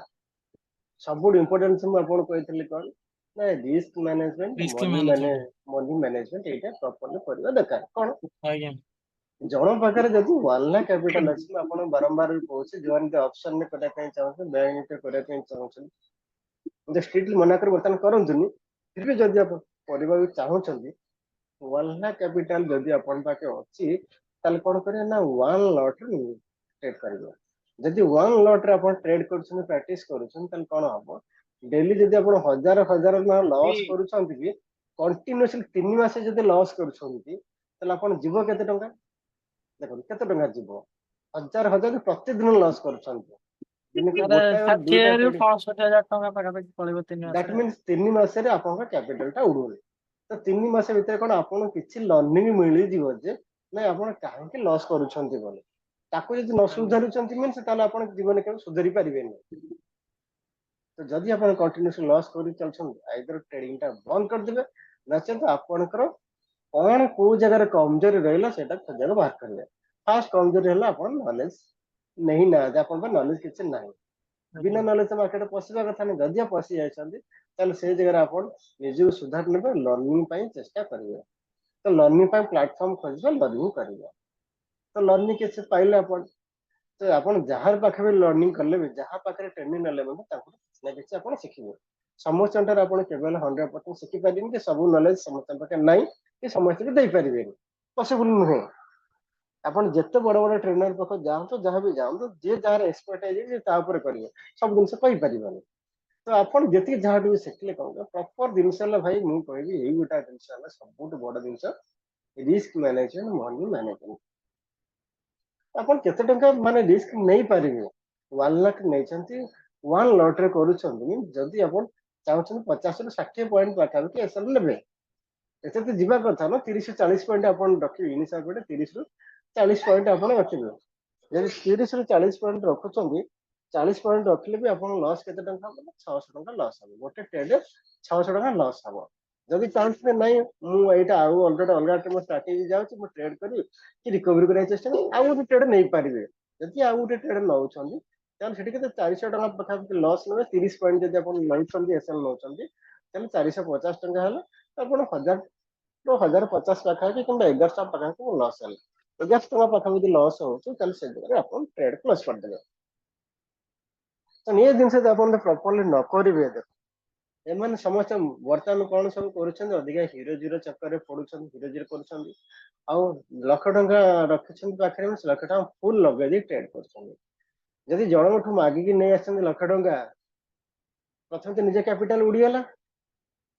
सब इम्पोर्टेंट मुझे कही कौन ନା risk management risk management. Money management ଏଇଟା ପ୍ରପରଲି କରିବା ଦରକାର। କଣ ଆଜ୍ଞା ଜଣ ପାଖରେ ଯଦି 1 ଲାख କ୍ୟାପିଟାଲ ଅଛି, ମୁଁ ଆପଣଙ୍କୁ ବାରମ୍ବାର ବି କହୁଛି, ଯୋଉମାନେ ଅପସନରେ କରିବା ପାଇଁ ଚାହୁଁଛନ୍ତି, ବ୍ୟାଙ୍କରେ କରିବା ପାଇଁ ଚାହୁଁଛନ୍ତି, ଷ୍ଟ୍ରିକ୍ଟଲି ମନା କରି ବର୍ତ୍ତମାନ କରନ୍ତୁନି। ଫିର ବି ଯଦି ଆପଣ କରିବାକୁ ଚାହୁଁଛନ୍ତି, 1 ଲାख କ୍ୟାପିଟାଲ ଯଦି ଆପଣଙ୍କ ପାଖେ ଅଛି, ତାହେଲେ କଣ କରିବେ ନା 1 lot ଟ୍ରେଡ୍ କରିବେ। ଯଦି 1 lot ରେ ଆପଣ ଟ୍ରେଡ୍ କରୁଛନ୍ତି, ପ୍ରାକ୍ଟିସ କରୁଛନ୍ତି, ତାହେଲେ କଣ ହବ, ଡେଲି ଯଦି ଆପଣ ହଜାର ଲସ୍ କରୁଛନ୍ତି ବି, କଣ୍ଟିନ୍ୟୁସଲି 3 ମାସ ଯଦି ଲସ୍ କରୁଛନ୍ତି, ତାହେଲେ ଆପଣ ଯିବ କେତେ ଟଙ୍କା? ଦେଖନ୍ତୁ କେତେ ଟଙ୍କା ଯିବ, ହଜାର ପ୍ରତିଦିନ ଲସ୍ କରୁଛନ୍ତି, ଦିନକୁ ତାହେଲେ ଗୋଟାଏ ଆଉ 60 ଦୁଇଟା ରୁ ଟ୍ରେଡ୍, 65,000 ଟଙ୍କା ପାଖାପାଖି ପଳେଇବ 3 ଦ୍ୟାଟ ମାସରେ। ମିନ୍ସ 3 ମାସରେ ଆପଣଙ୍କ କ୍ୟାପିଟାଲ ଟା ଉଡୁନି। ତ 3 ମାସ ଭିତରେ କଣ ଆପଣଙ୍କୁ କିଛି ଲର୍ଣ୍ଣିଂ ମିଳିଯିବ ଯେ ନାଇଁ ଆପଣ କାହିଁକି ଲସ୍ କରୁଛନ୍ତି ବୋଲି। ତାକୁ ଯଦି ନ ସୁଧାରୁଛନ୍ତି ମିନ୍ସ ତାହେଲେ ଆପଣ ଜୀବନ କେବେ ସୁଧରି ପାରିବେନି। ତ ଯଦି ଆପଣ କଣ୍ଟିନ୍ୟୁସ ଲସ୍ କରି ଚାଲୁଛନ୍ତି, ଆଇଦର ଟ୍ରେଡିଂ ଟା ବନ୍ଦ କରିଦେବେ, ନଚେତ ଆପଣଙ୍କର କଣ କୋଉ ଜାଗାରେ କମଜୋରି ରହିଲା ସେଟା ଖୋଜିବାକୁ ବାହାର କରିବେ। ଫାଷ୍ଟ କମଜୋରି ହେଲା ଆପଣ ନଲେଜ ନେଇ ନାହାନ୍ତି, ଆପଣଙ୍କ ନଲେଜ କିଛି ନାହିଁ। ବିନା ନଲେଜ ମାର୍କେଟରେ ପଶିବା କଥା ନାହିଁ। ଯଦି ପଶି ଯାଇଛନ୍ତି ତାହେଲେ ସେଇ ଜାଗାରେ ଆପଣ ନିଜକୁ ସୁଧାର ନେବେ, ଲର୍ଣ୍ଣିଂ ପାଇଁ ଚେଷ୍ଟା କରିବେ। ତ ଲର୍ଣ୍ଣିଂ ପାଇଁ ପ୍ଲାଟଫର୍ମ ଖୋଜିବେ, ଲର୍ଣ୍ଣିଂ କରିବେ। ତ ଲର୍ଣ୍ଣିଂ କିଛି ପାଇଲେ ଆପଣ ଯାହାର ପାଖରେ ଲର୍ଣ୍ଣିଂ କଲେ ବି, ଯାହା ପାଖରେ ଟ୍ରେନିଂ ନେଲେ ମଧ୍ୟ ତାଙ୍କୁ କିଛି ନା କିଛି ଆପଣ ଶିଖିବେ। ସମସ୍ତଙ୍କଠାରେ ଆପଣ କେବେ ହେଲେ 100% ଶିଖିପାରିବେନି, କି ସବୁ ନଲେଜ ସମସ୍ତଙ୍କ ପାଖରେ ନାହିଁ, କି ସମସ୍ତଙ୍କୁ ଦେଇପାରିବେନି, ପସିବୁଲ ନୁହେଁ। ଆପଣ ଯେତେ ବଡ ବଡ ଟ୍ରେନର ପାଖକୁ ଯାଆନ୍ତୁ, ଯାହା ବି ଯାଆନ୍ତୁ, ଯିଏ ଯାହାର ଏକ୍ସପର୍ଟ ହେଇଯାଇଛି ତା ଉପରେ କରିବେ, ସବୁ ଜିନିଷ କହିପାରିବନି। ତ ଆପଣ ଯେତିକି ଯାହାଠୁ ବି ଶିଖିଲେ କଣ ପ୍ରପର ଜିନିଷ ହେଲା, ଭାଇ ମୁଁ କହିବି ଏଇ ଗୋଟା ଜିନିଷ ହେଲା ସବୁଠୁ ବଡ ଜିନିଷ, ରିସ୍କ ମ୍ୟାନେଜମେଣ୍ଟ, ମନି ମ୍ୟାନେଜମେଣ୍ଟ। ଆପଣ କେତେ ଟଙ୍କା ମାନେ ରିସ୍କ ନେଇପାରିବେ। 1 ଲାખ ନେଇଛନ୍ତି, 1 lot ରେ କରୁଛନ୍ତି, ଯଦି ଆପଣ ଚାହୁଁଛନ୍ତି 50 ରୁ 60 ପଏଣ୍ଟ ପାଖାପାଖି ଏସବୁ ନେବେ, ଏତେ ତ ଯିବା କଥା ନା। 30 ରୁ 40 ପଏଣ୍ଟ ଆପଣ ରଖିବେ, ଇନିସିଆଲ ପଏଣ୍ଟ 30 ରୁ 40 ପଏଣ୍ଟ ଆପଣ ରଖିବେ। ଯଦି 30 ରୁ 40 ପଏଣ୍ଟ ରଖୁଛନ୍ତି, 40 ପଏଣ୍ଟ ରଖିଲେ ବି ଆପଣ ଲସ୍ କେତେ ଟଙ୍କା ହବ, 600 ଟଙ୍କା ଲସ୍ ହବ। ଗୋଟେ ଟ୍ରେଡରେ 600 ଟଙ୍କା ଲସ୍ ହବ। ଯଦି ଚାହୁଁଛନ୍ତି ନାଇଁ ମୁଁ ଏଇଟା ଆଉ ଅଲଗା ଷ୍ଟ୍ରାଟେଜି ଯାଉଛି, ମୁଁ ଟ୍ରେଡ କରିବି କି ରିକଭରି କରିବାକୁ ଚେଷ୍ଟା କରିବି, ଆଉ ଗୋଟେ ଟ୍ରେଡ ନେଇପାରିବେ। ଯଦି ଆଉ ଗୋଟେ ଟ୍ରେଡ ନଉଛନ୍ତି, ତାହେଲେ ସେଠି କେତେ 400 ଟଙ୍କା ପାଖାପାଖି ଲସ୍ ନେବେ। 30 ପଏଣ୍ଟ ଯଦି ଆପଣ ନଉଛନ୍ତି, ଏସଏଲ ନଉଛନ୍ତି, ତାହେଲେ 450 ଟଙ୍କା ହେଲେ ଆପଣ 1050 ପାଖାପାଖି କିମ୍ବା 1100 ପାଖାପାଖି ଲସ୍ ହେଲେ, 1100 ଟଙ୍କା ପାଖାପାଖି ଲସ୍ ହଉଛି, ତାହେଲେ ସେ ଜାଗାରେ ଆପଣ ଟ୍ରେଡ କ୍ଲୋଜ କରିଦେବେ। ତ ଏ ଜିନିଷ ଯଦି ଆପଣ ପ୍ରପରଲି ନ କରିବେ, ଏମାନେ ସମସ୍ତେ ବର୍ତ୍ତମାନ କଣ ସବୁ କରୁଛନ୍ତି, ଅଧିକା ହିରୋ ଜିରୋ ଚକ୍କରରେ ପଡୁଛନ୍ତି, ହିରୋ ଜିରୋ କରୁଛନ୍ତି, ଆଉ ଲକ୍ଷ ଟଙ୍କା ରଖିଛନ୍ତି ପାଖରେ, 1,00,000 ଟଙ୍କା ଫୁଲ ଲଗେଇ ଦେଇ ଟ୍ରେଡ କରୁଛନ୍ତି। ଯଦି ଜଣଙ୍କଠୁ ମାଗିକି ନେଇ ଆସିଛନ୍ତି 1,00,000 ଟଙ୍କା, ପ୍ରଥମେ ତ ନିଜ କ୍ୟାପିଟାଲ ଉଡିଗଲା।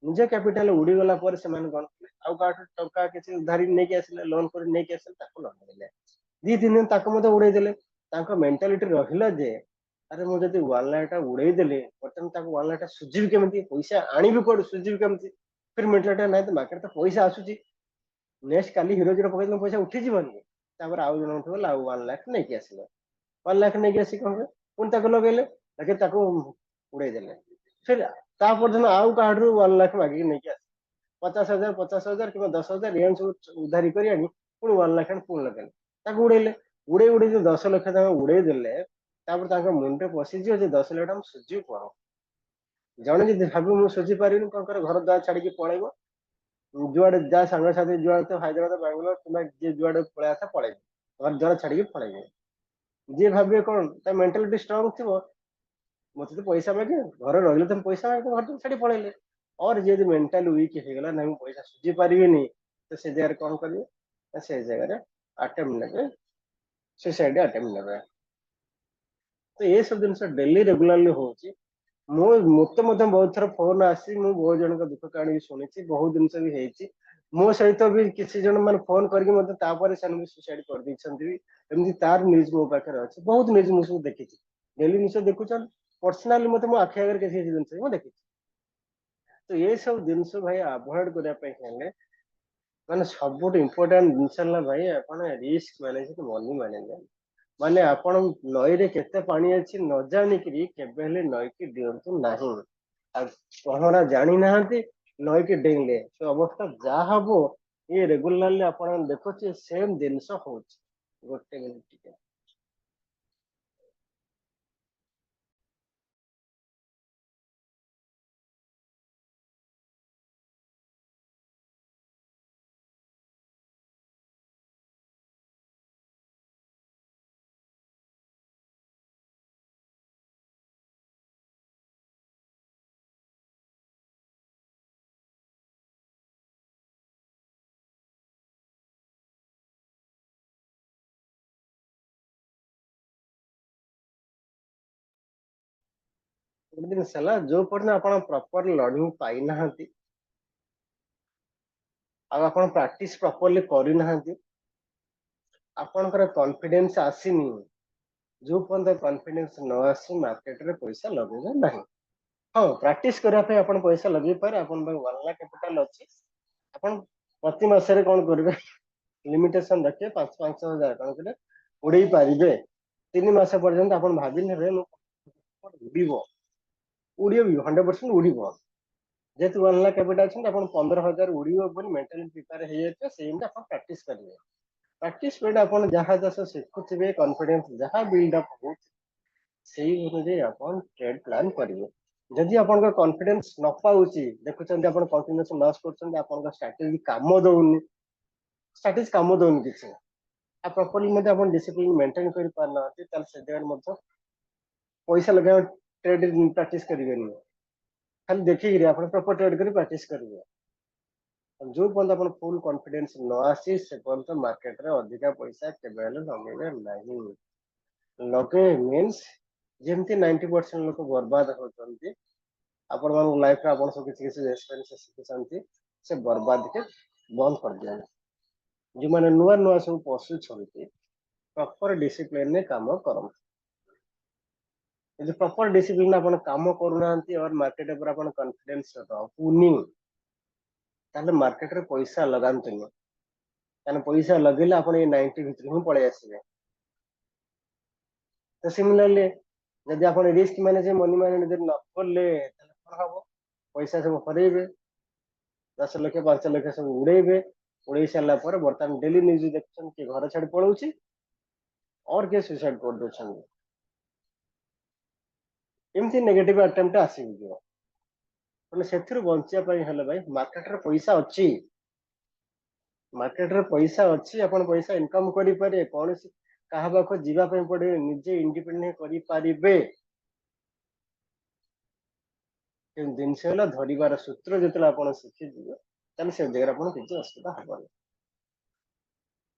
ନିଜ କ୍ୟାପିଟାଲ ଉଡିଗଲା ପରେ ସେମାନେ କଣ କଲେ, ଆଉ କାହାଠୁ ଟଙ୍କା କିଛି ଧାରିକି ନେଇକି ଆସିଲେ, ଲୋନ କରି ନେଇକି ଆସିଲେ, ତାକୁ ଲଗେଇଲେ। 2-3 ଦିନ ତାକୁ ମଧ୍ୟ ଉଡେଇ ଦେଲେ। ତାଙ୍କ ମେଣ୍ଟାଲିଟି ରହିଲା ଯେ ଆରେ ମୁଁ ଯଦି 1 ଲାખ ଟା ଉଡେଇ ଦେଲି, ବର୍ତ୍ତମାନ ତାକୁ 1 ଲାଖ ଟା ସୁଝିବି କେମିତି, ପଇସା ଆଣିବି କୁଆଡୁ, ସୁଝିବି କେମିତି। ଫିର ମେଣ୍ଟାଲିଟି ନାହିଁ ତ ମାର୍କେଟ ତ ପଇସା ଆସୁଛି, ନେକ୍ସଟ କାଲି ହିରୋ ଜିରୋ ପକେଇଦେଲେ ପଇସା ଉଠିଯିବନି। ତାପରେ ଆଉ ଜଣଠୁ ଗଲେ ଆଉ 1 ଲାଖ ନେଇକି ଆସିଲେ। 1 ଲାଖ ନେଇକି ଆସିକି କଣ କଲେ, ପୁଣି ତାକୁ ଲଗେଇଲେ, ତାକୁ ଉଡେଇ ଦେଲେ। ଫିର ତା ପରଦିନ ଆଉ କାହାଠାରୁ 1 ଲାଖ ମାଗିକି ନେଇକି ଆସିଲେ। 50,000 50,000 କିମ୍ବା 10,000 ଏମିତି ସବୁ ଉଧାରି କରି ଆଣି ପୁଣି 1 ଲାଖ ପୁଣି ଲଗେଇଲେ, ତାକୁ ଉଡେଇଲେ। ଉଡେଇ ଯୋଉ 10 ଲକ୍ଷ ଟଙ୍କା ଉଡେଇ ଦେଲେ, ତାପରେ ତାଙ୍କ ମୁଣ୍ଡରେ ପଶିଯିବ ଯେ 10 ଲକ୍ଷ ଟଙ୍କା ମୁଁ ସୁଝିବି କଣ। ଜଣେ ଯଦି ଭାବିବ ମୁଁ ସୁଝି ପାରିବିନି, କଣ କରେ, ଘର ଦ୍ୱାର ଛାଡିକି ପଳେଇବ। ଯୁଆଡେ ଯା ସାଙ୍ଗସାଥି ଯୁଆଡେ ତ ହାଇଦ୍ରାବାଦ, ବାଙ୍ଗାଲୋର କିମ୍ବା ଯିଏ ଯୁଆଡେ ପଳେଇ ଆସେ ପଳେଇବ, ଘର ଦ୍ୱାର ଛାଡିକି ପଳେଇବ। ଯିଏ ଭାବିବେ କଣ, ତା ମେଣ୍ଟାଲିଟି ଷ୍ଟ୍ରଙ୍ଗ ଥିବ, ମତେ ତ ପଇସା ମାଗିବେ, ଘରେ ରହିଲେ ତ ପଇସା ମାଗିବେ, ଘର ଛାଡି ପଳେଇଲେ। और ଯଦି ମେଣ୍ଟାଲି ୱିକ୍ ହେଇଗଲା, ନାଇଁ ମୁଁ ପଇସା ସୁଝି ପାରିବିନି, ତ ସେ ଜାଗାରେ କଣ କରିବେ, ନା ସେ ଜାଗାରେ ଆଟେମ୍ପ ନେବେ, ସୁସାଇଡ ଆଟେମ୍ପ ନେବେ। ତ ଏସବୁ ଜିନିଷ ଡେଲି ରେଗୁଲାରଲି ହଉଛି। ମତେ ମଧ୍ୟ ବହୁତ ଥର ଫୋନ ଆସି, ମୁଁ ବହୁତ ଜଣଙ୍କ ଦୁଃଖ କାହାଣୀ ଶୁଣିଛି, ବହୁତ ଜିନିଷ ବି ହେଇଛି। ମୋ ସହିତ ବି କିଛି ଜଣ ମାନେ ଫୋନ କରିକି ମତେ ତାପରେ ସେମାନେ ବି ସୁସାଇଡ କରିଦେଇଛନ୍ତି ବି। ଏମିତି ତାର ନ୍ୟୁଜ ମୋ ପାଖରେ ଅଛି, ବହୁତ ନ୍ୟୁଜ ମୁଁ ସବୁ ଦେଖିଛି। ଡେଲି ନ୍ୟୁଜ ଦେଖୁଛନ୍ତି, ପର୍ସନାଲି ମତେ ମୋ ଆଖି ଆଗରେ କିଛି ଜିନିଷ ମୁଁ ଦେଖିଛି। ତ ଏ ସବୁ ଜିନିଷ ଭାଇ ଆଭଏଡ କରିବା ପାଇଁ ହେଲେ, ମାନେ ସବୁଠୁ ଇମ୍ପୋର୍ଟାଣ୍ଟ ଜିନିଷ ହେଲା ଭାଇ ଆପଣ ରିସ୍କ ମ୍ୟାନେଜମେଣ୍ଟ, ମନି ମ୍ୟାନେଜମେଣ୍ଟ। ମାନେ ଆପଣ ନଈରେ କେତେ ପାଣି ଅଛି ନ ଜାଣିକିରି କେବେ ହେଲେ ନଈକି ଡିଅନ୍ତୁ ନାହିଁ। ଆଉ ପହଁରା ଜାଣିନାହାନ୍ତି, ନଈକି ଡେଇଁଲେ ସେ ଅବସ୍ଥା ଯାହା ହବ, ଇଏ ରେଗୁଲାରଲି ଆପଣ ଦେଖୁଛି ସେମ ଜିନିଷ ହଉଛି। ଗୋଟେ ମିନିଟ ଟିକେ। ଗୋଟେ ଜିନିଷ ହେଲା ଯୋଉ ପର୍ଯ୍ୟନ୍ତ ଆପଣ ପ୍ରପର ଲର୍ଣ୍ଣିଂ ପାଇନାହାନ୍ତି ଆଉ ଆପଣ ପ୍ରାକ୍ଟିସ ପ୍ରପରଲି କରିନାହାନ୍ତି ଆପଣଙ୍କର କନଫିଡେନ୍ସ ଆସିନି ଯୋଉ ପର୍ଯ୍ୟନ୍ତ କନଫିଡେନ୍ସ ନ ଆସି ମାର୍କେଟରେ ପଇସା ଲଗେଇବେ ନାହିଁ ହଁ ପ୍ରାକ୍ଟିସ କରିବା ପାଇଁ ଆପଣ ପଇସା ଲଗେଇ ପାରେ ଆପଣ ପାଖେ 1 ଲାଖ କ୍ୟାପିଟାଲ ଅଛି ଆପଣ ପ୍ରତି ମାସରେ କଣ କରିବେ लिमिटेशन रखिए 5,000 कौन करे उड़े पारे 3 मास पर्यंत आप भाभी ने उड़े 100% उड़ जेहतु 1 लाख कैपिटल अच्छे 15,000 उड़ मेंटली प्रिपेयर हो जाए से प्राक्ट करेंगे प्राक्ट पे आप जहाँ जस शिखुवे कॉन्फिडेंस जहाँ बिल्डअप हो अनुजाई आप ट्रेड प्लान करेंगे जदि आप कॉन्फिडेंस न पाऊँच देखुं कंटिन्यूस लॉस कर स्ट्राटेजी काम दौनी स्ट्राटेजी काम दौनी किसी आ प्रॉपर्ली आप डिसिप्लिन मेंटेन कर पारना से जगह पैसा लगे ट्रेड प्रैक्टिस करेंगे खाली देखिए आप प्रॉपर ट्रेड कर प्रैक्टिस करेंगे जो पर्यंत आप फुल कॉन्फिडेंस न आसी से पर्यंत मार्केट रे अधिका पैसा केबे लगे नहीं लगे मीन्स जमती 90% लोग बर्बाद होती आपण मान लाइफ रे आपण सब किसी एक्सपीरियंस शिखुछंती से बर्बाद के बंद कर दिया जो मैंने नुआ नुआ सब पशुंट प्रॉपर डिसिप्लिन ने काम करम यदि प्रॉपर डिसिप्लिन आप काम करूना और मार्केट पर आप कॉन्फिडेंस रखुनी ताले मार्केट रे पैसा लगातुनी कारण पैसा लगेले आप 90 भितर ही पड़े आसबे तो सिमिलरली जदि आप रिस्क मैनेज मनी मैनेज न कले कौन हम पैसा सब हरेबे 10 लाख 5 लाख सब उड़ेबे उड़े सारा बर्तमान डेली न्यूज देखुन कि घर छाड़ी पलाऊँ और किए सुसाइड कर दौरान एमती नेगेटिव अटेम्प्ट आसो से बचापी हेल्ले भाई मार्केट रे पैसा अच्छी मार्केट रे पैसा अच्छी आप पैसा इनकम करें कौन क्या पाख जावाई पड़े निजे इंडिपेंडेंट करें जिनस धरबार सूत्र जो आप शिखिजे से जगह आप किसी असुविधा हेनी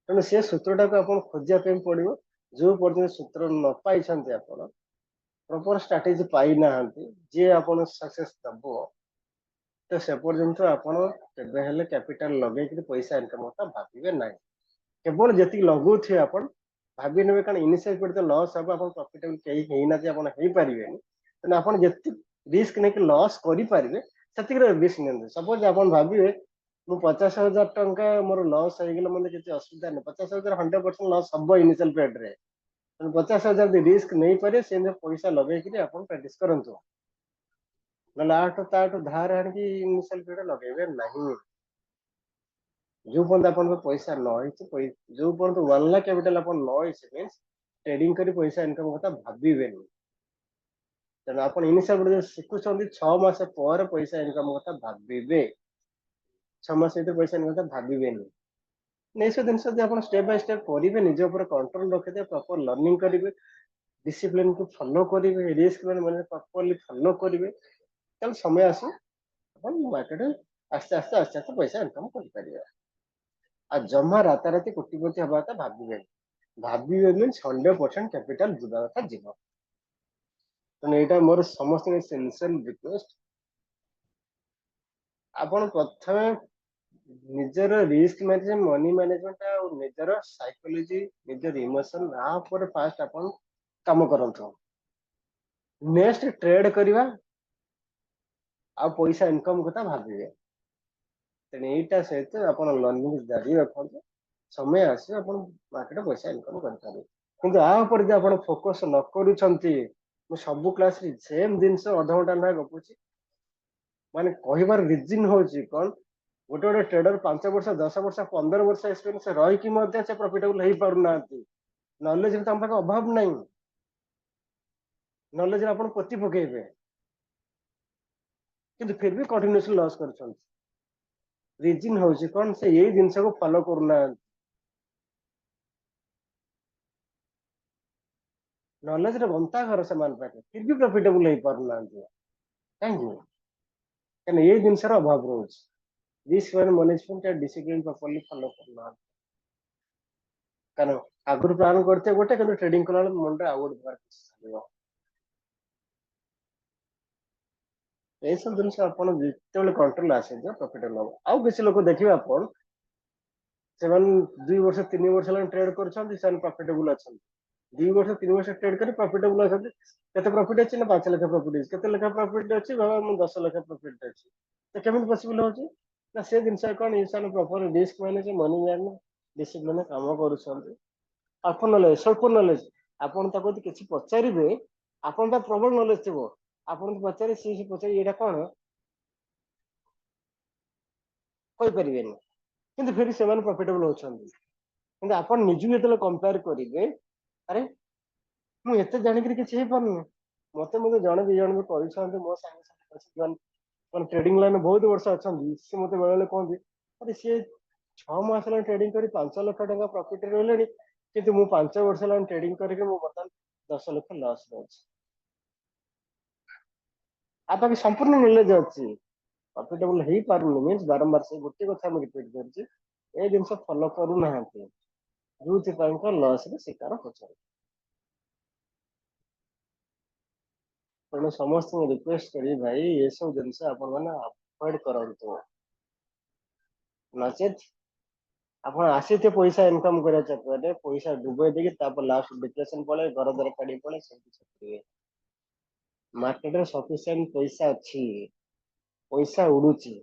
तेणु से सूत्रटा को आप खोजापी पड़ो जो पर्यटन सूत्र न पाई आप प्रॉपर स्ट्रैटेजी पाई ना जे आप सक्सेस दब तो से पर्यंत आपड़ कैपिटल लगे पैसा इनकम भावे ना केवल जी लगुवे आप भावी ने कारण इनिशियल पीरियड लॉस हम आप प्रॉफिटेबल कहीं ना पारे तेना आप रिस्क नहीं लॉस करेंगे से रिस्क नहीं सपोज आप भावे मु 50,000 टंका मोर लॉस हो मतलब किसी असुविधा नहीं 50,000 100% लॉस हम इनिशियल पीरियड रे 50,000 रिस्क नहीं पारे से पैसा लगे आप प्रैक्टिस करूँ ना आठ ताठ धार आनिकी इनिशियल पीरियड लगे नहीं जो पर्यंत आप पैसा न जो पर्यंत 1 लाख कैपिटल आप मीन ट्रेडिंग कर पैसा इनकम कथा भावे तेना आप इनिशियल शिखुं 6 मास पर पैसा इनकम कथा भावे 6 मास पैसा इनकम कथा भावे नहीं सब जिन आप स्टेप बाय स्टेप करेंगे निज कंट्रोल रखिए प्रॉपर लर्निंग करेंगे डिसिप्लिन को फॉलो करेंगे रिस्क मैंने प्रॉपर्ली फॉलो करेंगे तब समय आसो मार्केट आस्ते आस्ते आस्ते आस्ते पैसा इनकम करेंगे आ जमा राताराति कोटिपति हवा कथा भावे मीन 100% कैपिटल जीवा कथा जीव तेणु यहाँ मोर समस्त सिंसियर रिक्वेस्ट आपण प्रथम निजर रिस्क मैनेजमेंट मनी मैनेजमेंट और निजर साइकोलॉजी निजर इमोशन पर फास्ट आपण काम करंतु नेक्स्ट ट्रेड करवा आ पैसा इनकम कथा भाविबे तेणु एटा सहित आप लर्निंग जारी रखते समय आस मार्केट पैसा इनकम करें किंतु आपर जब आप फोकस न कर सबू क्लास सेम जिन अध घंटा ना गपुची माने कहबार रिजन हूँ कौन गोटे गोटे ट्रेडर 5 वर्ष 10 वर्ष 15 वर्ष एक्सपीरियंस रही से प्रॉफिटेबल हो पारना नॉलेज तुम पाखे अभाव नहीं नॉलेज आप पोती पकेबे किंतु फिर भी कंटिन्यूअसली लॉस कर रिजन हूँ कौन से यही जिन को फॉलो करना नॉलेज रे गंता घर से पाखे फिर भी प्रॉफिटेबल हो पारना कहीं ये जिन अभाव रोज risk management discipline properly follow करना कारण आगुरी प्लान करते गोटे ट्रेडिंग कला मुंडे आउ गोटे ଏଇସବୁ ଜିନିଷ ଆପଣ ଯେତେବେଳେ କଣ୍ଟ୍ରୋଲ ଆସିଯିବ ପ୍ରଫିଟେବଲ ହବ। ଆଉ କିଛି ଲୋକ ଦେଖିବେ ଆପଣ, ସେମାନେ 2 ବର୍ଷ 3 ବର୍ଷ ହେଲାଣି ଟ୍ରେଡ୍ କରୁଛନ୍ତି, ସେମାନେ ପ୍ରଫିଟେବଲ ଅଛନ୍ତି। 2 ବର୍ଷ 3 ବର୍ଷ ଟ୍ରେଡ୍ କରି ପ୍ରଫିଟେବଲ ଅଛନ୍ତି। କେତେ ପ୍ରଫିଟ୍ ଅଛି ନା 5 ଲକ୍ଷ ପ୍ରଫିଟ୍ ଅଛି। କେତେ ଲକ୍ଷ ପ୍ରଫିଟ୍ ଅଛି? ବାବା ମୁଁ 10 ଲକ୍ଷ ପ୍ରଫିଟ୍ ଅଛି। ତ କେମିତି ପସିବଲ ହଉଛି ନା ସେ ଜିନିଷ କଣ, ସେମାନେ proper risk manage, money manage, discipline କାମ କରୁଛନ୍ତି। ଅଳ୍ପ ନଲେଜ, ସ୍ୱଳ୍ପ ନଲେଜ, ଆପଣ ତାକୁ ଯଦି କିଛି ପଚାରିବେ, ଆପଣ ତା ପ୍ରବଳ ନଲେଜ ଥିବ, ଆପଣଙ୍କୁ ପଚାରେ ସିଏ ପଚାରି ଏଇଟା କଣ କହିପାରିବେନି, କିନ୍ତୁ ଫିର ସେମାନେ ପ୍ରଫିଟେବଲ ଅଛନ୍ତି। କିନ୍ତୁ ଆପଣ ନିଜକୁ ଯେତେବେଳେ କମ୍ପେୟାର କରିବେ, ଆରେ ମୁଁ ଏତେ ଜାଣିକିରି କିଛି ହେଇପାରୁନି। ମତେ ଜଣେ 2 ଜଣ ବି କହିଛନ୍ତି, ମୋ ସାଙ୍ଗସାଥି ମାନେ ଟ୍ରେଡିଂ ଲାଇନ ବହୁତ ବର୍ଷ ଅଛନ୍ତି, ସେ ମତେ ବେଳେବେଳେ କହନ୍ତି ଆରେ ସିଏ 6 ମାସ ହେଲାଣି ଟ୍ରେଡିଂ କରି 5 ଲକ୍ଷ ଟଙ୍କା ପ୍ରଫିଟ ରହିଲେଣି, କିନ୍ତୁ ମୁଁ 5 ବର୍ଷ ହେଲାଣି ଟ୍ରେଡିଂ କରିକି ମୁଁ ବର୍ତ୍ତମାନ 10 ଲକ୍ଷ ଲସ୍ ରେ ଅଛି। ଆ ପାଖେ ସମ୍ପୂର୍ଣ୍ଣ ନଲେଜ ଅଛି, ପ୍ରଫିଟେବଲ ହେଇପାରୁନି ମିନ୍ସ ବାରମ୍ବାର ସେ ଗୋଟେ କଥା ମୁଁ ରିପିଟ କରୁଛି, ଏ ଜିନିଷ ଫଲୋ କରୁନାହାନ୍ତି, ଯୋଉଥିପାଇଁ ଲସ୍ ରେ ଶିକାର ହଉଛନ୍ତି। ତେଣୁ ସମସ୍ତଙ୍କୁ ରିକ୍ୱେଷ୍ଟ କରିବି ଭାଇ, ଏସବୁ ଜିନିଷ ଆପଣ ମାନେ ଆଭଏଡ କରନ୍ତୁ, ନଚେତ ଆପଣ ଆସିଥିବେ ପଇସା ଇନକମ କରିବା ଚକ୍କରରେ ପଇସା ଡୁବେଇ ଦେଇକି ତାପରେ ଲାଷ୍ଟ ଡିପ୍ରେସନ ପଳେଇ, ଘର ଦ୍ୱାର ଛାଡିକି ପଳେଇ, ସେମିତି ମାର୍କେଟରେ ସଫିସିଏଣ୍ଟ ପଇସା ଅଛି, ପଇସା ଉଡୁଛି,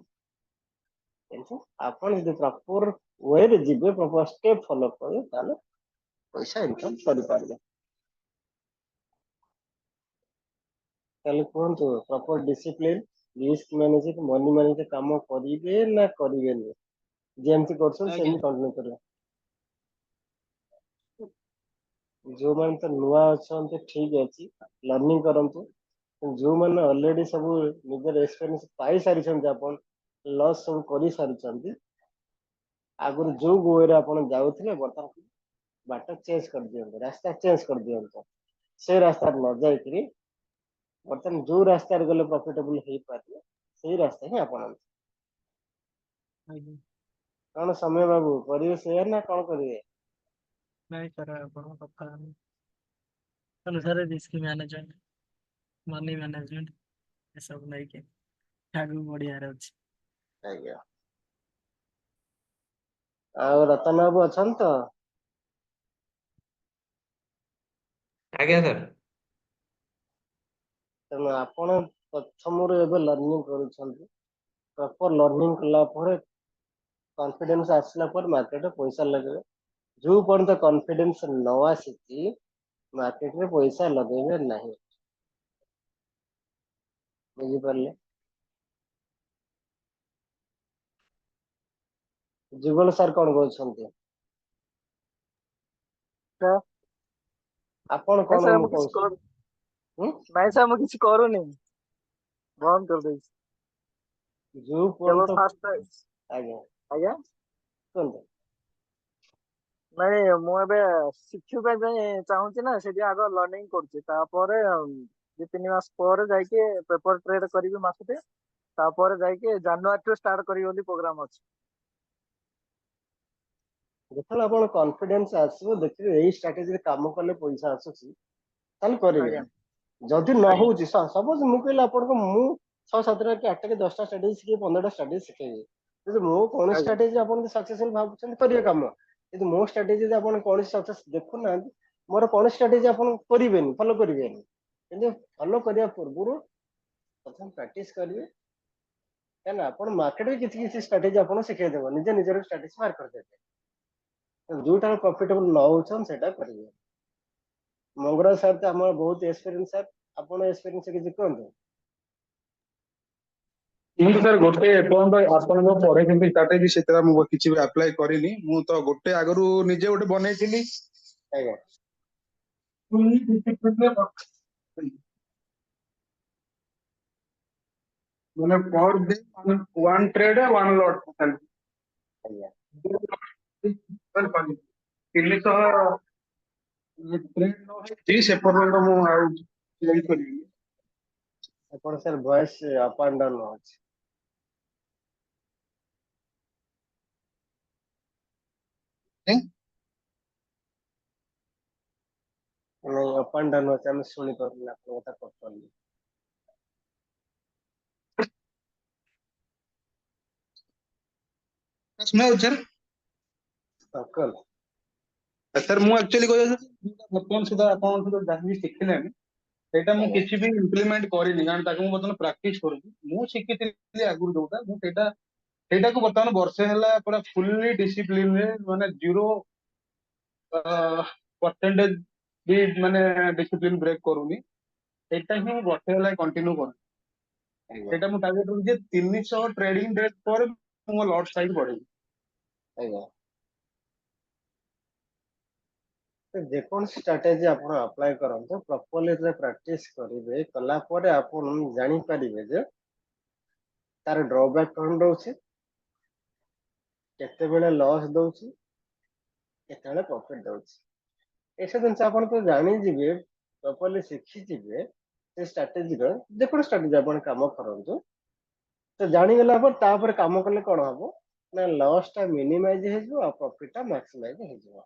କିନ୍ତୁ ଆପଣ ଯଦି ପ୍ରପର ୱେରେ ଯିବେ, ପ୍ରପର ଷ୍ଟେପ ଫଲୋ କରିବେ, ତାହେଲେ ପଇସା ଇନକମ କରିପାରିବେ। ତାହେଲେ କୁହନ୍ତୁ, proper discipline, risk manage, money manage କାମ କରିବେ ନା କରିବେନି? ଯେମିତି କରୁଛନ୍ତି ଆଜ୍ଞା। ସେମିତି କଣ୍ଟିନ୍ୟୁ କରିବେ। ଯୋଉମାନେ ତ ନୂଆ ଅଛନ୍ତି ଠିକ ଅଛି, ଲର୍ଣ୍ଣିଂ କରନ୍ତୁ। ଯୋଉମାନେ ଅଲରେଡି ସବୁ ନିଜର ଏକ୍ସପିରିଏନ୍ସ ପାଇସାରିଛନ୍ତି, ଆପଣ ଲସ୍ ସବୁ କରିସାରିଛନ୍ତି, ଆଗରୁ ଯୋଉ ୱେରେ ଆପଣ ଯାଉଥିଲେ ବର୍ତ୍ତମାନ ବାଟ ଚେଞ୍ଜ କରିଦିଅନ୍ତୁ, ରାସ୍ତା ଚେଞ୍ଜ କରିଦିଅନ୍ତୁ। ସେ ରାସ୍ତାରେ ନ ଯାଇକିରି ବର୍ତ୍ତମାନ ଯୋଉ ରାସ୍ତାରେ ଗଲେ ପ୍ରଫିଟେବଲ ହେଇପାରିବ, ସେଇ ରାସ୍ତା ହିଁ ଆପଣନ୍ତୁ। ଆଜ୍ଞା। କଣ ସମୟ ବାବୁ କରିବେ ସେଇଆ ନା କଣ କରିବେ? ନାଇଁ ସାର୍, ଆପଣଙ୍କ କଥା ଅନୁସାରେ ରିସ୍କ ମ୍ୟାନେଜମେଣ୍ଟ, ମନି ମ୍ୟାନେଜମେଣ୍ଟ ଏସବୁ ନେଇକି ଆଗକୁ ବଢିବାର ଅଛି। ଆଜ୍ଞା। ଆଉ ରତନ ବାବୁ ଅଛନ୍ତି ତ? ଆଜ୍ଞା ସାର୍। ତେଣୁ ଆପଣ ପ୍ରଥମରୁ ଏବେ ଲର୍ଣ୍ଣିଂ କରୁଛନ୍ତି, ପ୍ରପର ଲର୍ଣ୍ଣିଂ କଲା ପରେ କନଫିଡେନ୍ସ ଆସିଲା ପରେ ମାର୍କେଟରେ ପଇସା ଲଗେଇବେ। ଯୋଉ ପର୍ଯ୍ୟନ୍ତ କନଫିଡେନ୍ସ ନ ଆସିଛି, ମାର୍କେଟରେ ପଇସା ଲଗେଇବେ ନାହିଁ। ବୁଝିପାରିଲେ? ଯୁଗଳ ସାର୍ କଣ କହୁଛନ୍ତି? ସାର୍ ଆପଣ ନାଇଁ କଣ ସାର୍, ମୁଁ ମୁଁ କିଛି କହୁଛି? କରୁ ହୁଁ? ନାଇଁ ସାର୍, ମୁଁ କିଛି କରୁନି, ବନ୍ଦ କରିଦେଇଛି। ଯୋଉ କେବଳ ପର୍ଯ୍ୟନ୍ତ ଫାଷ୍ଟ। ଆଜ୍ଞା ଆଜ୍ଞା। କୁହନ୍ତୁ। ନାଇଁ, ମୁଁ ଏବେ ଶିଖିବା ପାଇଁ ଚାହୁଁଛି ନା, ସେଠି ଆଗ ଲର୍ଣ୍ଣିଂ କରୁଛି, ତାପରେ 2-3 ମାସ ପରେ ଯାଇକି ପେପର ଟ୍ରେଡ୍ କରିବି ମାସଟେ, ତାପରେ ଯାଇକି ଜାନୁଆରୀରୁ ଷ୍ଟାର୍ଟ କରିବି ବୋଲି ପ୍ରୋଗ୍ରାମ ଅଛି। ଯେତେବେଳେ ଆପଣ କନଫିଡେନ୍ସ ଆସିବ, ଦେଖିବେ ଏଇ ଷ୍ଟ୍ରାଟେଜିରେ କାମ କଲେ ପଇସା ଆସୁଛି, ତାହେଲେ କରିବେ। ଆଜ୍ଞା ଯଦି ନ ଆଜ୍ଞା ହଉଛି, ସପୋଜ ମୁଁ କହିଲି ଆପଣଙ୍କୁ ମୁଁ 6-7ଟା କି 8ଟା କି 10ଟା ଷ୍ଟ୍ରାଟେଜି ଶିଖେଇ 15ଟା ଷ୍ଟ୍ରାଟେଜି ଶିଖେଇବି, ଯଦି ମୋ କୌଣସି ଆଜ୍ଞା ଷ୍ଟ୍ରାଟେଜି ଆପଣ ସକ୍ସେସଫୁଲ ଭାବୁଛନ୍ତି କରିବେ କାମ, କିନ୍ତୁ ମୋ ଷ୍ଟ୍ରାଟେଜି ଯଦି ଆପଣ କୌଣସି ସକ୍ସେସ ଦେଖୁନାହାନ୍ତି, ମୋର କୌଣସି ଷ୍ଟ୍ରାଟେଜି ଆପଣ କରିବେନି, ଫଲୋ କରିବେନି। କିନ୍ତୁ ଫଲୋ କରିବା ପୂର୍ବରୁ ପ୍ରଥମେ ପ୍ରାକ୍ଟିସ କରିବେ, କାହିଁକିନା ଆପଣ ମାର୍କେଟରେ କିଛି କିଛି ଷ୍ଟ୍ରାଟେଜି ଆପଣ ଶିଖେଇଦେବ, ନିଜର ଷ୍ଟ୍ରାଟେଜି ବାହାର କରିଦେବେ। ଯୋଉଟା ପ୍ରଫିଟେବଲ ନ ହଉଛନ୍ତି ସେଇଟା କରିବେ। ମଙ୍ଗରାଜ ସାର୍ ତ ଆମର ବହୁତ ଏକ୍ସପିରିଏନ୍ସ ସାର୍, ଆପଣ ଏକ୍ସପିରିଏନ୍ସ କିଛି କୁହନ୍ତୁ। ମୁଁ ତ ସାର୍ ଗୋଟେ ଏପର୍ଯ୍ୟନ୍ତ ଆପଣଙ୍କ ପଢେଇଛନ୍ତି ଷ୍ଟ୍ରାଟେଜି, ସେଥିରେ ମୁଁ କିଛି ବି ଆପ୍ଲାଏ କରିନି। ମୁଁ ତ ଗୋଟେ ଆଗରୁ ନିଜେ ଗୋଟେ ବନେଇଥିଲି, ଆଜ୍ଞା। ମାନେ per day one trade one lot. ଆଜ୍ଞା। 300 ଟ୍ରେଡ୍ ନ ହେଇଛି ସେ ପର୍ଯ୍ୟନ୍ତ ମୁଁ ଆଉ ତିଆରି କରିବିନି। ଆପଣ sir voice up and down ହଉଛି। ନାଇଁ ଅପ ଆଣ୍ଡ ଡାଉନ ହଉଛି, ଆମେ ଶୁଣିପାରୁନି ଆପଣଙ୍କ କଥା ପ୍ରପରଲି। ଶୁଣା ଯାଉଛି ସାର୍? ଅଙ୍କଲ ସାର୍ ମୁଁ ଆକ୍ଚୁଆଲି କହିବା ବର୍ତ୍ତମାନ ସୁଦ୍ଧା ଆପଣଙ୍କ ଠାରୁ ଯାହା ବି ଶିଖିଲେଣି ସେଇଟା ମୁଁ ଆଜ୍ଞା କିଛି ବି ଇମ୍ପ୍ଲିମେଣ୍ଟ କରିନି, କାରଣ ତାକୁ ମୁଁ ବର୍ତ୍ତମାନ ପ୍ରାକ୍ଟିସ କରୁଛି। ମୁଁ ଶିଖିଥିଲି ଆଗରୁ ଯୋଉଟା ମୁଁ ସେଇଟାକୁ ବର୍ତ୍ତମାନ ବର୍ଷେ ହେଲା ପୁରା ଫୁଲ୍ଲି ଡିସିପ୍ଲିନରେ ମାନେ 0% ବି ମାନେ ଡିସିପ୍ଲିନ ବ୍ରେକ୍ କରୁନି। ସେଇଟା ହିଁ ମୁଁ ବର୍ଷେ ହେଲା କଣ୍ଟିନ୍ୟୁ କରୁଛି। ଆଜ୍ଞା ସେଇଟା ମୁଁ ଟାର୍ଗେଟ ରଖୁଛି ଯେ 300 ଟ୍ରେଡିଂ ଡେ ପରେ ମୁଁ ମୋ ଲଟ୍ ସାଇଜ ବଢେଇବି। ଆଜ୍ଞା। ତ ଯେକୌଣସି ଷ୍ଟ୍ରାଟେଜି ଆପଣ ଆପ୍ଲାଏ କରନ୍ତୁ ପ୍ରପରଲି ପ୍ରାକ୍ଟିସ କରିବେ, କଲା ପରେ ଆପଣ ଜାଣିପାରିବେ ଯେ ତାର ଡ୍ରବ୍ୟାକ୍ କଣ ରହୁଛି, କେତେବେଳେ ଲସ୍ ଦଉଛି, କେତେବେଳେ ପ୍ରଫିଟ ଦଉଛି। ଏସବୁ ଜିନିଷ ଆପଣ ତ ଜାଣିଯିବେ, ପ୍ରପରଲି ଶିଖିଯିବେ ସେ ଷ୍ଟ୍ରାଟେଜିର। ଯେକୌଣସି ଷ୍ଟ୍ରାଟେଜି ଆପଣ କାମ କରନ୍ତୁ, ତ ଜାଣିଗଲା ପରେ ତାପରେ କାମ କଲେ କଣ ହବ ନା ଲସ୍ ଟା ମିନିମାଇଜ ହେଇଯିବ ଆଉ ପ୍ରଫିଟ ଟା ମାକ୍ସିମାଇଜ ହେଇଯିବ।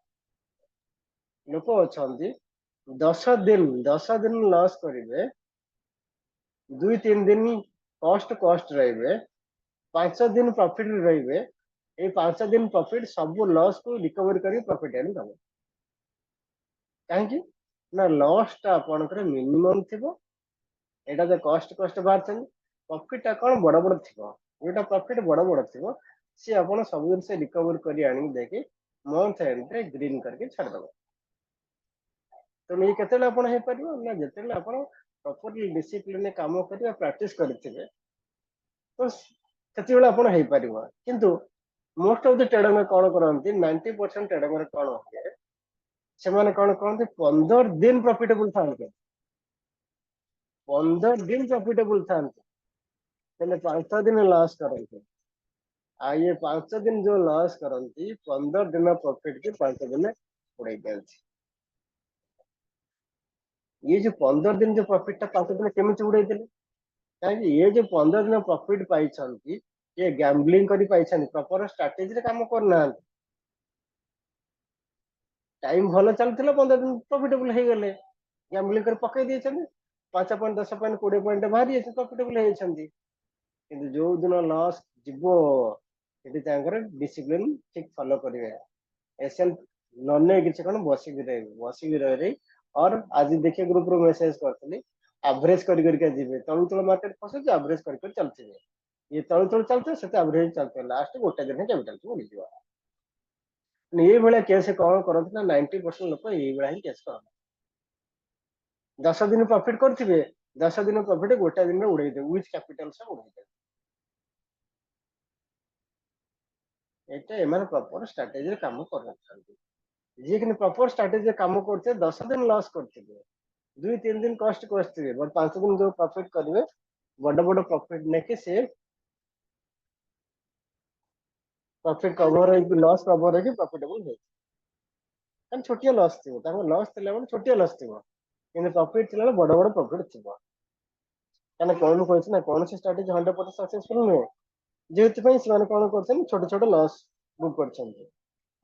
ଲୋକ ଅଛନ୍ତି 10 ଦିନ ଲସ୍ କରିବେ, 2-3 ଦିନ କଷ୍ଟ ରହିବେ, 5 ଦିନ ପ୍ରଫିଟ ରହିବେ। ଏଇ 5 ଦିନ ପ୍ରଫିଟ ସବୁ ଲସ୍ କୁ ରିକଭରି କରି ପ୍ରଫିଟ ଆଣି ଦବ। କାହିଁକି ନା ଲସ୍ ଟା ଆପଣଙ୍କର ମିନିମମ୍ ଥିବ। ଏଇଟା ତ କଷ୍ଟ ବାହାରିଛନ୍ତି, ପ୍ରଫିଟ ଟା କଣ ବଡ ବଡ ଥିବ। ଯୋଉଟା ପ୍ରଫିଟ ବଡ ବଡ ଥିବ ସିଏ ଆପଣ ସବୁ ଜିନିଷ ରିକଭରି କରି ଆଣିକି ଦେଇକି ମନ୍ଥ ଏଣ୍ଡରେ ଗ୍ରୀନ କରିକି ଛାଡିଦବ। ତେଣୁ ଇଏ କେତେବେଳେ ଆପଣ ହେଇପାରିବ ନା ଯେତେବେଳେ ଆପଣ ପ୍ରପରଲି ଡିସିପ୍ଲିନରେ କାମ କରିବା ପ୍ରାକ୍ଟିସ କରିଥିବେ, ତ ସେତେବେଳେ ଆପଣ ହେଇପାରିବ। କିନ୍ତୁ ମୋଷ୍ଟ ଅଫ ଦି ଟ୍ରେଡର କଣ କରନ୍ତି, 90% ଟ୍ରେଡର କଣ ହୁଏ, ସେମାନେ କଣ କରନ୍ତି 15 ଦିନ ପ୍ରଫିଟେବୁଲ ଥାନ୍ତି, 15 ଦିନ ପ୍ରଫିଟେବୁଲ ଥାନ୍ତି, ହେଲେ 5 ଦିନ ଲସ୍ କରନ୍ତି। ଆଉ ଇଏ 5 ଦିନ ଯୋଉ ଲସ୍ କରନ୍ତି 15 ଦିନ ପ୍ରଫିଟ କି 5 ଦିନ ଉଡେଇ ଦିଅନ୍ତି। ये जो 15 दिन जो प्रॉफिट टा 5 दिन केମିତି उड़ेइदेले, काहे ये जो 15 दिन प्रॉफिट पाइछंती ये गैम्बलिंग करी पाइछंती, प्रॉपर स्ट्रेटजी रे काम करना। टाइम भलो चलथिला 15 दिन प्रॉफिटेबल हे गेले, गैम्बलिंग कर पकई दियछंती 5 पॉइंट 10 पॉइंट 20 पॉइंट बाहरी छै प्रॉफिटेबल हेछंती। किंतु जो दिन लॉस जिवो एटी तांकर डिसिप्लिन ठीक फॉलो करिवे, एसएल नन्ने किछ कोन बसी रही। और आज देखिए ग्रुप रो मेसेज करथली एवरेज करी करी के जीवे, तळु मार्केट फसे एवरेज करी करी चलथिबे, ये तळु चलते सेते एवरेज चलते लास्ट गोटे दिन कैपिटल को उड़ी जीवा। ये भले केस कौन करत ना 90% लोक ये भला ही केस करत। 10 दिन प्रॉफिट करथिबे, 10 दिन प्रॉफिट गोटे दिन में उड़ेइ दे विथ कैपिटल से उड़ेइ दे। एटा एमान प्रॉपर स्ट्रेटजी रे काम करथांती। जे कि प्रॉपर स्ट्रेटजी रे काम करते 10 दिन लॉस करथिबे, 2-3 दिन कॉस्ट थे, बट 5 दिन जो प्रॉफिट करेंगे बड़ बड़ प्रॉफिट नेके से प्रॉफिट कवर लॉस कवर है प्रॉफिटेबल है। कारण छोटिया लॉस थी, लॉस थे छोटिया लॉस थी, प्रॉफिट थी बड़ बड़ प्रॉफिट थी। कहना कौन कहना कौन सी स्ट्रेटजी 100% सक्सेसफुल नुहे, जेहेतु कौन कर छोटे छोटे लॉस बुक कर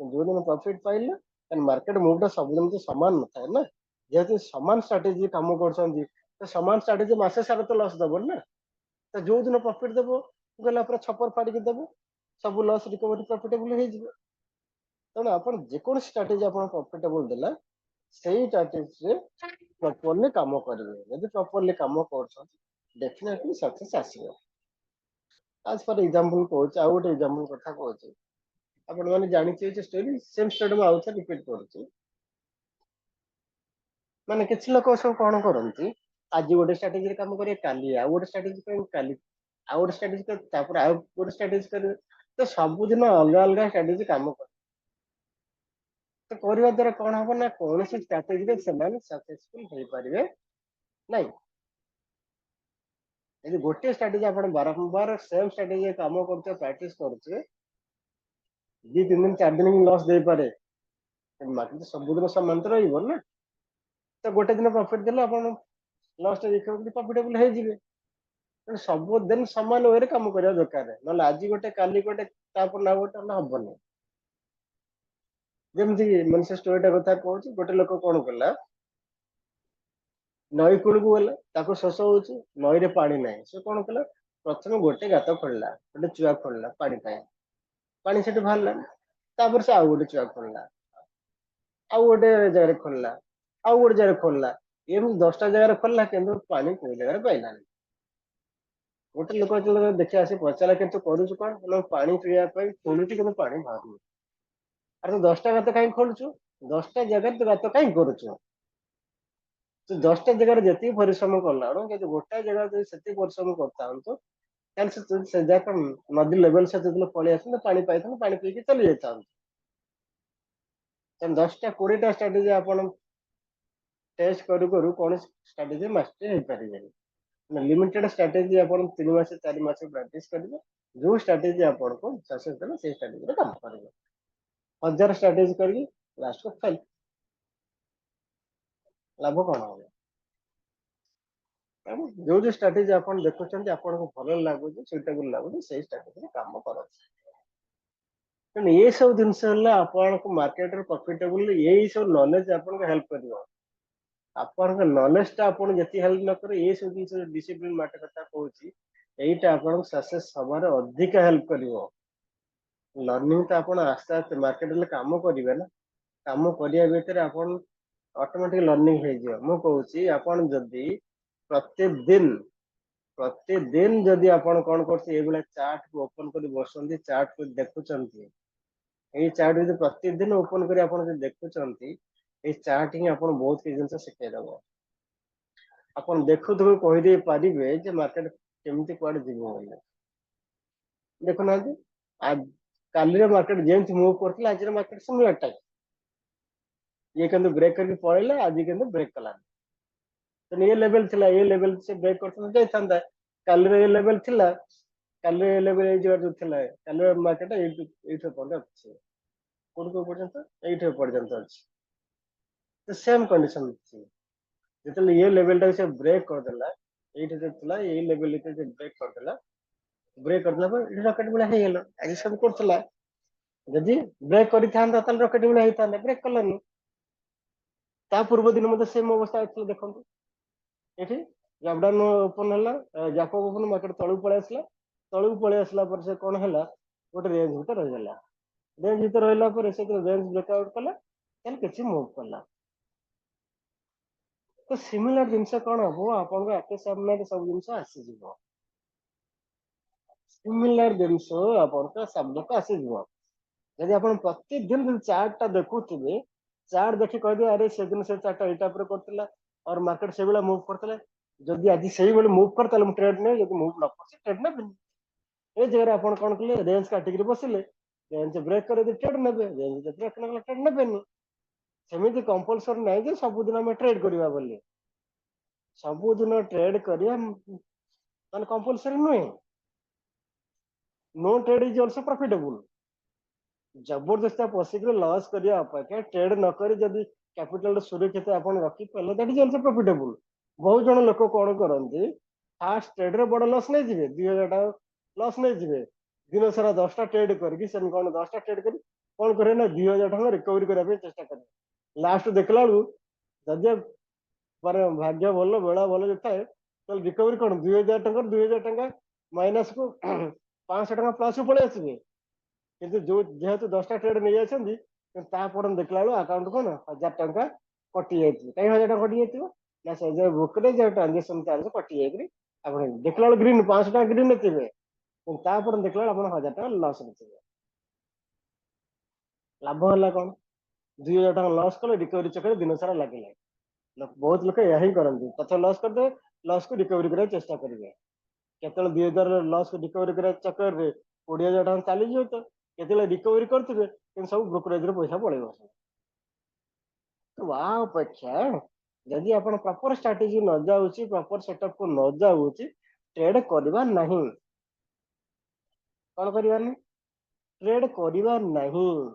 जो दिन प्रॉफिट पाइले मार्केट मुवटा सब दिन तो सामान न था ना, जेहेतु सामान स्ट्रेटजी काम कर सामान स्ट्रेटजी मासे सारा तो लॉस दब ना, तो जो दिन प्रॉफिट देव गला पूरा छपर फाड़ी देव सब लॉस रिकवरी प्रॉफिटेबल हो जिवो। तेणु आप जेको स्ट्रेटजी आप प्रॉफिटेबल देला सेही स्ट्रेटजी रे प्रॉपरली काम करेंगे, यदि प्रॉपरली काम कर डेफिनेटली सक्सेस आसीबो। आज फॉर एग्जांपल कहूँ आ गोटे एग्जांपल कथा कहूँ, आपण मैंने जानिछे जे स्टोरी सेम स्टोरी में आउथ रिपीट करूची। माने किछ लोक सब कोन करंती, आज गोटे स्ट्रेटजी रे काम करे, काली आ गोटे स्ट्रेटजी पे काली आ गोटे स्ट्रेटजी पे तापर आ गोटे स्ट्रेटजी करे, तो सब दिन अलग अलग स्ट्रेटजी काम करे। तो करबा द्वारा कोन हबो ना कोन सी स्ट्रेटजी रे समान सक्सेसफुल होई परिबे नहीं। यदि गोटे स्ट्रेटजी आपण बारंबार सेम स्ट्रेटजी काम करते प्रैक्टिस करते 2-3 दिन 4 दिन लॉस दे पारे, मार्केट सब दिन समान तो रहिबो ना। तो गोटे दिन प्रॉफिट देले आपण लॉस रिकवरी प्रॉफिटेबल हो जिवे। सब दिन समान वे काम करिया दरकार, ना आज गोटे काली गोटे तापर ना गोटे ना हबनी। जेमती मन से स्टोरीटा कथा कहूँ, गोटे लोक कौन कला नई कूल को गला, ताको शोष होची, नई रे पानी नहीं, से कौन कला प्रथम गोटे गात खोलला, गोटे चुआ खोलला पानी पाए, ପାଣି ସେଠି ବାହାରିଲା, ତାପରେ ସେ ଆଉ ଗୋଟେ ଚୁଆ ଖୋଲିଲା, ଆଉ ଗୋଟେ ଜାଗାରେ ଖୋଲିଲା, ଆଉ ଗୋଟେ ଜାଗାରେ ଖୋଲିଲା, ଏମିତି 10ଟା ଜାଗାରେ ଖୋଲିଲା, କିନ୍ତୁ ପାଣି କୋଉ ଜାଗାରେ ପାଇଲାନି। ଗୋଟେ ଲୋକ ଯେତେବେଳେ ଦେଖି ଆସି ପଚାରିଲା କିନ୍ତୁ କରୁଛୁ କଣ, ନା ପାଣି ପିଇବା ପାଇଁ ଖୋଳୁଛି କିନ୍ତୁ ପାଣି ବାହାରୁନି। ଆରେ ତୁ 10ଟା ଗାତ କାହିଁ ଖୋଳୁଛୁ, 10ଟା ଜାଗାରେ ତୁ ଗାତ କାହିଁ କରୁଛୁ? ତୁ 10ଟା ଜାଗାରେ ଯେତିକି ପରିଶ୍ରମ କଲା ବେଳୁ କିନ୍ତୁ ଗୋଟାଏ ଜାଗାରେ ଯଦି ସେତିକି ପରିଶ୍ରମ କରିଥାନ୍ତୁ, ତାହେଲେ ସେ ଜାଗା ନଦୀ ଲେଭେଲ ସେ ଯେତେବେଳେ ପଳେଇ ଆସନ୍ତୁ ପାଣି ପାଇଥାନ୍ତୁ, ପାଣି ପିଇକି ଚାଲି ଯାଇଥାନ୍ତୁ। ତେଣୁ 10ଟା 20ଟା ଷ୍ଟ୍ରାଟେଜି ଆପଣ ଟେଷ୍ଟ କରୁ କରୁ କୌଣସି ଷ୍ଟ୍ରାଟେଜି ମାଷ୍ଟର ହେଇପାରିବେନି। लिमिटेड स्ट्राटेजी आपण 3 मास 4 मास प्रैक्टिस करिवे, जो स्ट्राटेजी आपको सक्सेस देला से स्ट्राटेजी रे काम करिवे। 1000 स्ट्राटेजी करी लास्ट को फेल, लाभ कौन हो? जो जो स्ट्राटेजी आपण देखुछंती आपको भल लागुଛି सुइटेबल लागुଛି से स्ट्राटेजी रे काम करछ। तेणु ये सब जिनस आपको मार्केट रे प्रॉफिटेबल यही सब नॉलेज आपको हेल्प करिवो। आपन नॉलेज टा आपन जति हेल्प न करे ये सब जिनस डिसिप्लिन माटे कथा कहूची एटा आपन सक्सेस हमारे अधिक हेल्प करिवो। लर्निंग तो आपन आस्ते आस्ते मार्केट रे काम करिवे ना, काम करिया भीतर आपन ऑटोमेटिक लर्निंग हे जियो। मु कहूची आपन जदी प्रतिदिन जदि आपण कौन करते ये चार्ट को ओपन कर बसंती, चार्ट को देखुचंती, ये चार्ट यदि प्रतिदिन ओपन कर आपण देखुचंती, ये चार्ट ही आपण बहुत किसी जिनस शिखाई दबो। आपण देखु देखु कहि दे पारिबे जे मार्केट केमती कुआडे जीवो बोले। देखु ना आज काली रे मार्केट जेंच मूव करथिला, आज रे मार्केट सिमिलर टाइप, ये कंदु ब्रेक करके पळेला, आज कंदु ब्रेक कला। तो ये लेवल थिला, ये लेवल से ब्रेक करथन जाय थांदा, काली रे लेवल थिला, काली रे लेवल ए जो थिला, काली रे मार्केट एठो पड़े अछि, कोन को पर्यंत एठो पर्यंत अछि। तो सेम कंडीशन अछि, जेतले ये लेवल टा से ब्रेक कर देला, एठो जे थिला ये लेवल इते जे ब्रेक कर देला, ब्रेक कर देला पर रॉकेट बुला हे गेलो। आज सब करथला जदि ब्रेक करि थांदा त रॉकेट बुला हे थांदा, ब्रेक कलानी। ता पूर्व दिन मते सेम अवस्था अछि, देखंतु एठी लॉकडाउन ओपन हला, जाको ओपन मार्केट तळु पळे आसला, तळु पळे आसला पर से कोन हला गोटे रेंज भीतर रह गेला। रेंज भीतर रहला पर से रेंज ब्रेकआउट कला, तन किछि मूव कला। तो सिमिलर जिनस कौन हम आपन आके सामने सब जिनस आसी जीवो, सिमिलर जिनस आपन सामने को आसी जीवो। यदि आपण प्रतिदिन चार्ट टा देखुथिबे, चार्ट देखि कह दे अरे से दिन से चार्ट एटा पर करथिला और मार्केट से बेला मूव करथिला, जदि आज सही बेले मूव करतले हम ट्रेड नै, यदि मूव न करसे ट्रेड नै बिन। ए जगह आपण कोन कले रेंज काटिक बसिले, रेंज ब्रेक करे दे ट्रेड नेबे, रेंज ब्रेक न ट्रेड नेबेनी। सेमिति कंपलसरी नै जे सब दिन हम ट्रेड करिवा बोली, सब दिन ट्रेड करिया माने कंपलसरी नुहे। No trade is also profitable. जबरदस्त पसिक लॉस करिया अपेक्षा ट्रेड न करी जदि कैपिटल सुरक्षित आपण रखि पले दैट इज आल्सो प्रॉफिटेबल। बहुत जन लोक कोन करंती फास्ट ट्रेड रे बड़ लॉस नै जिवे, 2000 टाका लॉस नै जिवे, दिन सारा 10टा ट्रेड करके से कोन 10टा ट्रेड करी कोन करे ना 2000 टाका रिकवरी करिया पे चेष्टा करे। लास्ट देखला लु जदि पर भाग्य भलो बेला भलो जताए तो रिकवरी कोन 2000 टाका माइनस को 500 टाका प्लस पळे आसीबे, किंतु जो जेहेतु 10टा ट्रेड नहीं जाइछंदी तापर देखला बेला अकाउंट कोन 1000 टाका कटि जाइछि। कहीं 1000 टाका कटि जाइथिबो ना से जे ब्रोकरेज ट्रांजैक्शन चार्ज कटि जाइकरी आपण देखला बेला ग्रीन 500 टाका ग्रीन नथिबे, तापर देखला बेला आपण 1000 टाका लॉस नथिबे। लाभ होला कोन 2000 टाका लॉस कले रिकवरी चक्कर दिन सारा लागिला। बहुत लोक यही करती, पछे लॉस कर दे, लॉस को रिकवरी करने चेष्टा करेंगे। केतल 2000 लॉस को रिकवरी करने चक्कर में 20,000 टाका चली जाओ, तो केतल रिकवरी करते सब ब्रोकरेज रे पैसा पड़ेगा। तो आ अपेक्षा जदि आपण प्रॉपर स्ट्रेटजी न जाउची, प्रॉपर सेटअप को न जाउची, ट्रेड करबा नहीं। कोन करबा नहीं? ट्रेड करबा नहीं।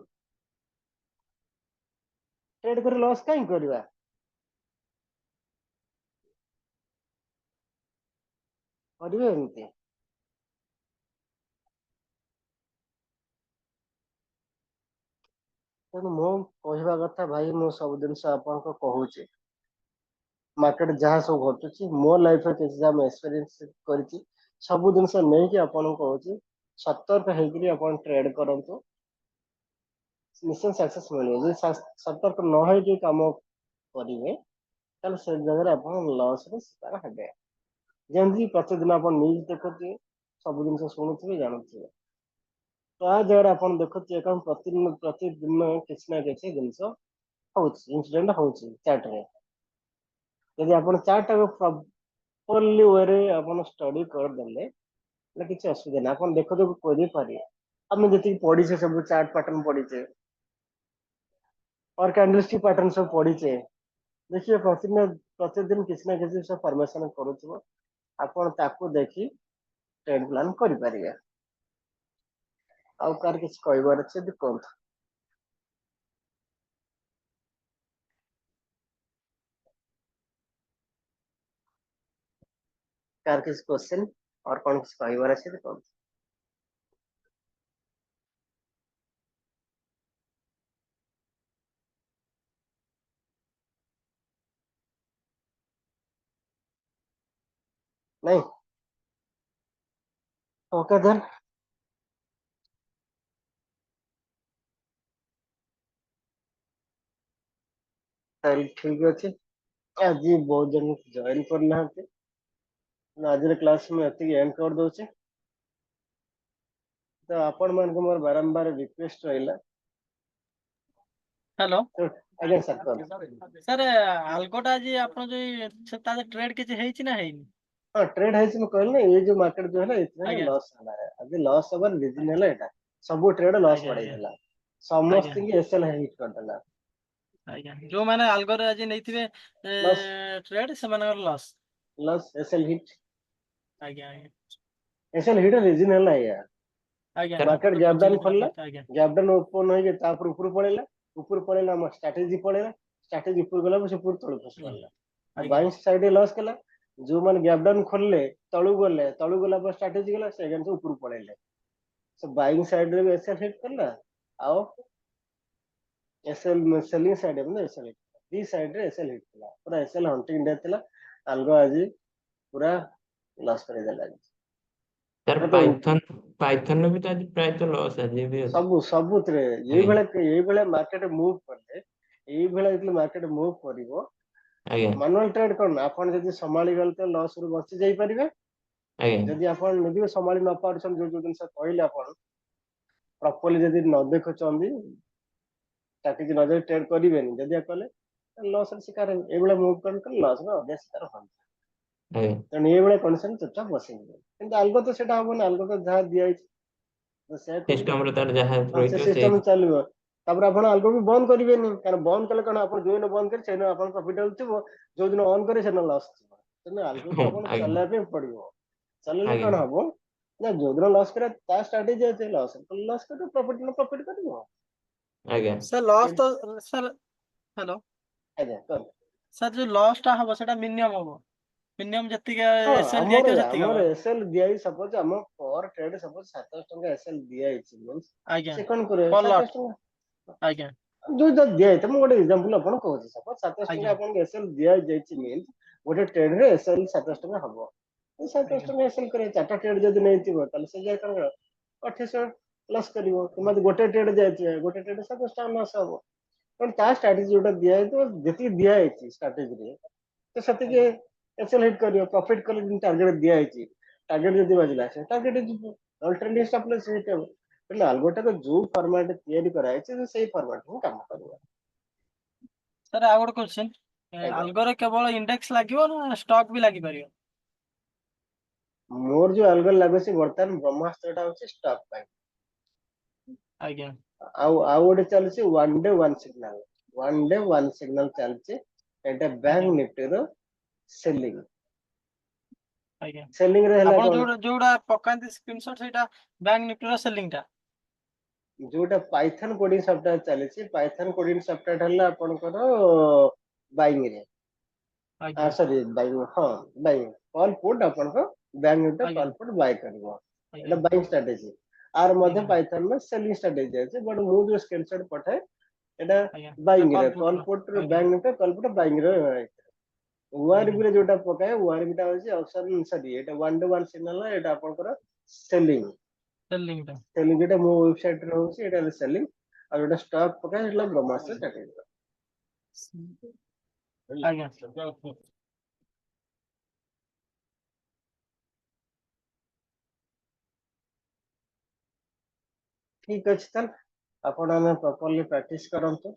ट्रेड कर लॉस काई करबा? करबे एमती। तेणु मो कहवा कथा भाई मु सब जिन आपको कहूँ मार्केट जहाँ सब घटुची मो लाइफ किसी एक्सपीरियंस कर सब जिन नहीं कि आपन कहूँ ସତର୍କ ହେଇକିରି ଆପଣ ଟ୍ରେଡ୍ କରନ୍ତୁ, ନିଶ୍ଚୟ ସକ୍ସେସ୍ ମିଳିବ। ଯଦି ସତର୍କ ନ ହେଇକି କାମ କରିବେ ତାହେଲେ ସେ ଜାଗାରେ ଆପଣ ଲସ୍ରେ ଶିକାର ହେବେ। ଯେମିତି ପ୍ରତିଦିନ ଆପଣ ନ୍ୟୁଜ୍ ଦେଖୁଥିବେ, ସବୁ ଜିନିଷ ଶୁଣୁଥିବେ, ଜାଣୁଥିବେ, ତ ଆ ଜାଗାରେ ଆପଣ ଦେଖୁଥିବେ କାରଣ ପ୍ରତିଦିନ କିଛି ନା କିଛି ଜିନିଷ ହଉଛି, ଇନସିଡେଣ୍ଟ ହଉଛି ଚାର୍ଟରେ। ଯଦି ଆପଣ ଚାର୍ଟଟାକୁ ପ୍ରପରଲି ୱେରେ ଆପଣ ଷ୍ଟଡି କରିଦେଲେ ତାହେଲେ କିଛି ଅସୁବିଧା ନାହିଁ, ଆପଣ ଦେଖୁ ଦେଖୁ କରିପାରିବେ। ଆମେ ଯେତିକି ପଢିଛେ ସବୁ ଚାର୍ଟ ପାଟର୍ନ ପଢିଛେ, और कैंडलस्टिक पैटर्न सब पढ़ीचे, देखिए प्रतिदिन किसी ना किसी सब फॉर्मेशन करूथबो, आपण ताको देखि ट्रेड प्लान करि परिबे। आउ कार किछ कहबार अछि यदि कोन कार किछ क्वेश्चन और कोन किछ कहबार अछि यदि कोन। नहीं, ओके देन ताल ठीक अछि। आज बहुत जन जॉइन करना है, आज क्लास में एति एंड कर दोचे। तो आपण मान को मोर बारंबार रिक्वेस्ट रहिला। हेलो तो आज्ञा सर कोन सर आल्गोटा जी आपण जो से ताजे ट्रेड किछ हेछि ना हेइनी? हाँ ट्रेड है इसमें कहल ना, ये जो मार्केट जो है ना इतना आज्ञा लॉस हला है, अभी लॉस हबर रीजन है एटा सब ट्रेड लॉस आज्ञा बढ़ाई आज्ञा देला, आज्ञा समस्त की एसएल हिट कर देला आज्ञा जो माने आल्गोरे आज नैथिबे लॉस ट्रेड से मानकर लॉस। लॉस एसएल हिट आज्ञा आज्ञा एसएल हिट रीजन है यार। आज्ञा सर मार्केट तो गैप डाउन बुझिली खोलला, आज्ञा गैप डाउन ओपन होई के तापर ऊपर पळेला हम स्ट्रेटजी पळेला, स्ट्रेटजी ऊपर गला से ऊपर तळ खस पड़ला, अब आज्ञा बाइंग साइड लॉस कला, जो मान गैप डाउन खोलले तळु गला पर स्ट्रेटजी गला से अगेन से ऊपर पळेले, सो बाइंग साइड रे एसएल हिट करला, आओ एसएल सेलिंग साइड में एसएल हिट दी साइड रे एसएल हिट कला, पूरा एसएल हंटिंग डे थिला, अलगो आज पूरा लॉस कर देला। सर तो पाइथन भी तो आज प्राय तो लॉस आज भी ଅଛି। ସବୁଥିରେ ଏଇଭଳିଆ ମାର୍କେଟ ମୁଭ୍ କଲେ, ଏଇଭଳିଆ ଯେତେବେଳେ ମାର୍କେଟ ମୁଭ୍ କରିବ, ଆଜ୍ଞା ମାନୁଆଲ ଟ୍ରେଡ୍ କଣ ଆପଣ ଯଦି ସମ୍ଭାଳି ଗଲେ ତ ଲସ୍ ରୁ ବଞ୍ଚି ଯାଇପାରିବେ। ଆଜ୍ଞା ଯଦି ଆପଣ ନିଜେ ସମ୍ଭାଳି ନ ପାରୁଛନ୍ତି, ଯୋଉ ଜିନିଷ କହିଲେ ଆପଣ ପ୍ରପରଲି ଯଦି ନ ଦେଖୁଛନ୍ତି, ଷ୍ଟ୍ରାଟେଜି ନ ଯାଇ ଟ୍ରେଡ୍ କରିବେନି, ଯଦି କଲେ ଲସ୍ ର ଶିକାର ହେବେ। ଏଇଭଳିଆ ମୁଭ୍ କଲେ ଲସ୍ ର ଅଧିକ ଶିକାର ହୁଅନ୍ତି। ଆଜ୍ଞା ତେଣୁ ଏଇଭଳିଆ କଣ୍ଡିସନ ଚୁପଚାପ ବସିଯିବେ, କିନ୍ତୁ ଆଲଗୋ ତ ସେଟା ହବନି, ଆଲଗୋ ତ ଯାହା ଦିଆଯାଇଛି ସେୟା କରିବେ, ସିଷ୍ଟମରେ ତାର ଯାହା ସେ ରହିଥିବ ସେଇ ସିଷ୍ଟମ ଚାଲିବ। ତାପରେ ଆପଣ ଆଲଗୋ ବି ବନ୍ଦ କରିବେନି, କାରଣ ବନ୍ଦ କଲେ କଣ ଆପଣ ଯୋଉ ଦିନ ବନ୍ଦ କରି ସେଇଦିନ ଆପଣ ପ୍ରଫିଟେବଲ ଥିବ, ଯୋଉ ଦିନ ଅନ୍ କରିବେ ସେଦିନ ଲସ୍ ଥିବ। ତେଣୁ ଆଲଗୋକୁ ଆପଣ ଆଜ୍ଞା ଚଲେଇବା ପାଇଁ ପଡିବ। ଚଲେଇଲେ ଆଜ୍ଞା କଣ ହବ ନା, ଯୋଉଦିନ ଲସ୍ କରିବା ତା ଷ୍ଟ୍ରାଟେଜି ଅଛି, ଲସ୍ କରିବ, ପ୍ରଫିଟ କରିବ। ଆଜ୍ଞା सर लॉस तो सर हेलो ଆଜ୍ଞା କର। सर जो लॉस टा हबो सेटा मिनिमम हबो, मिनिमम जति के ହଁ एसएल दिया ଆମର तो जति ଆମର हबो। ଏସଏଲ ଦିଆହେଇ ସପୋଜ ଆମ ପର ଟ୍ରେଡ୍ ସପୋଜ 700 ଟଙ୍କା ଏସଏଲ ଦିଆହେଇଛି ମିନ୍ସ आज्ञा ସେ କଣ କରିବ पर 700 लॉट ଟଙ୍କା आज्ञा ଯୋଉ ଯଦି ଦିଆହେଇଥିବ, ମୁଁ ଗୋଟେ ଏକ୍ସାମ୍ପଲ ଆପଣ କହୁଛି, ସପୋଜ 700 ଟଙ୍କା आज्ञा ଆପଣଙ୍କୁ ଏସଏଲ ଦିଆଯାଇଛି ମିନ୍ସ ଗୋଟେ ଟ୍ରେଡ୍ ରେ ଏସଏଲ 700 ଟଙ୍କା ହବ, 700 आज्ञା ଟଙ୍କା ଏସଏଲ କରିବ, ଚାରିଟା ଟ୍ରେଡ୍ ଯଦି ନେଇଥିବ ତାହେଲେ ସେ ଯାଏ କଣ 2800 ଲସ୍ କରିବ, କିମ୍ବା ଗୋଟେ ଟ୍ରେଡ୍ ଯାଇଥିବ ଗୋଟେ ଟ୍ରେଡ୍ 700 ଟଙ୍କା ଲସ୍ ହବ। କାରଣ ତା ଷ୍ଟ୍ରାଟେଜି ଯୋଉଟା ଦିଆହେଇଥିବ, ଯେତିକି ଦିଆହେଇଛି ଷ୍ଟ୍ରାଟେଜିରେ ତ ସେତିକି आज्ञा ଏସଏଲ ହିଟ୍ କରିବ, ପ୍ରଫିଟ କଲେ ଯେମିତି ଟାର୍ଗେଟ ଦିଆହେଇଛି, ଟାର୍ଗେଟ ଯଦି ବାଜିଲା ସେ ଟାର୍ଗେଟ ଯିବ, ଅଲଟରନେଟିଭ ଷ୍ଟପ୍ ଲସ୍ ହିଟ୍ ହେବ। ହେଲେ ଆଲଗୋଟାକୁ ଯୋଉ ଫର୍ମାଟ ତିଆରି କରାଯାଇଛି ସେଇ ଫର୍ମାଟ ହିଁ କାମ କରିବ। सर आ गोटे क्वेश्चन, ଆଜ୍ଞା आल्गोरे केवल इंडेक्स लागिवो ना स्टॉक भी लागि परियो? ମୋର ଯୋଉ ଆଲଗୋ ଲାଗୁଛି ବର୍ତ୍ତମାନ ବ୍ରହ୍ମାସ୍ତ୍ରଟା ହଉଛି ଷ୍ଟକ୍ ପାଇଁ, आज्ञा ଆଉ ଗୋଟେ ଚାଲିଛି ୱାନ୍ ଡେ ୱାନ୍ ସିଗ୍ନାଲ ଚାଲିଛି, ଏଇଟା ବ୍ୟାଙ୍କ आज्ञा ନିଫ୍ଟିର ସେଲିଂ। आज्ञा ସେଲିଂ ରେ ହେଲା आपण କଣ, जोड़ा पकांती स्क्रीनशॉट सेटा बैंक निफ्टी रो सेलिंग टा ଯୋଉଟା ପାଇଥନ କୋଡିଂ ସଫ୍ଟୱେयर ଚାଲିଛି, ପାଇଥନ କୋଡିଂ ସଫ୍ଟୱେयर ହେଲା ଆପଣଙ୍କର ବାଇଂ ରେ, आज्ञा ସରି ବାଇଂ, ହଁ ବାଇଂ କଲ୍ ପୁଟ୍ ଆପଣଙ୍କ ବ୍ୟାଙ୍କ ନିଫ୍ଟି आज्ञा କଲ୍ ପୁଟ୍ ବାଇ କରିବ, आज्ञा ଏଇଟା ବାଇଂ ଷ୍ଟ୍ରାଟେଜି। ଆର ମଧ୍ୟ आज्ञा ପାଇଥନ ର ସେଲିଂ ଷ୍ଟ୍ରାଟେଜି ଅଛି, ବଟ୍ ମୁଁ ଯୋଉ ସ୍କ୍ରିନଶଟ ପଠାଏ ଏଟା आज्ञा ବାଇଂ कॉल ରେ, पुट କଲ୍ रो ପୁଟ୍ ର आज्ञा bank Nifty call put buying ରେ। आज्ञा ଓଆରବି ରେ ଯୋଉଟା ପକାଏ, ଓଆରବି ଟା ହଉଛି ଅପସନ, ସରି ଏଟା ୱାନ୍ ଡେ ୱାନ୍ ସିଗ୍ନାଲ, ଏଟା ଆପଣଙ୍କର ସେଲିଂ। ସେଲିଂ ଟା ସେଲିଂ ଯୋଉଟା ମୋ ୱେବସାଇଟ ରେ ହଉଛି ଏଟା ହେଲା ସେଲିଂ, ଆଉ ଯୋଉଟା ଷ୍ଟକ୍ ପକା ସେଟା ବ୍ରହ୍ମାସ୍ତ୍ର ଷ୍ଟ୍ରାଟେଜି। ଆଜ୍ଞା ଠିକ ଅଛି ତାହେଲେ ଆପଣ ଆମେ ପ୍ରପରଲି ପ୍ରାକ୍ଟିସ କରନ୍ତୁ,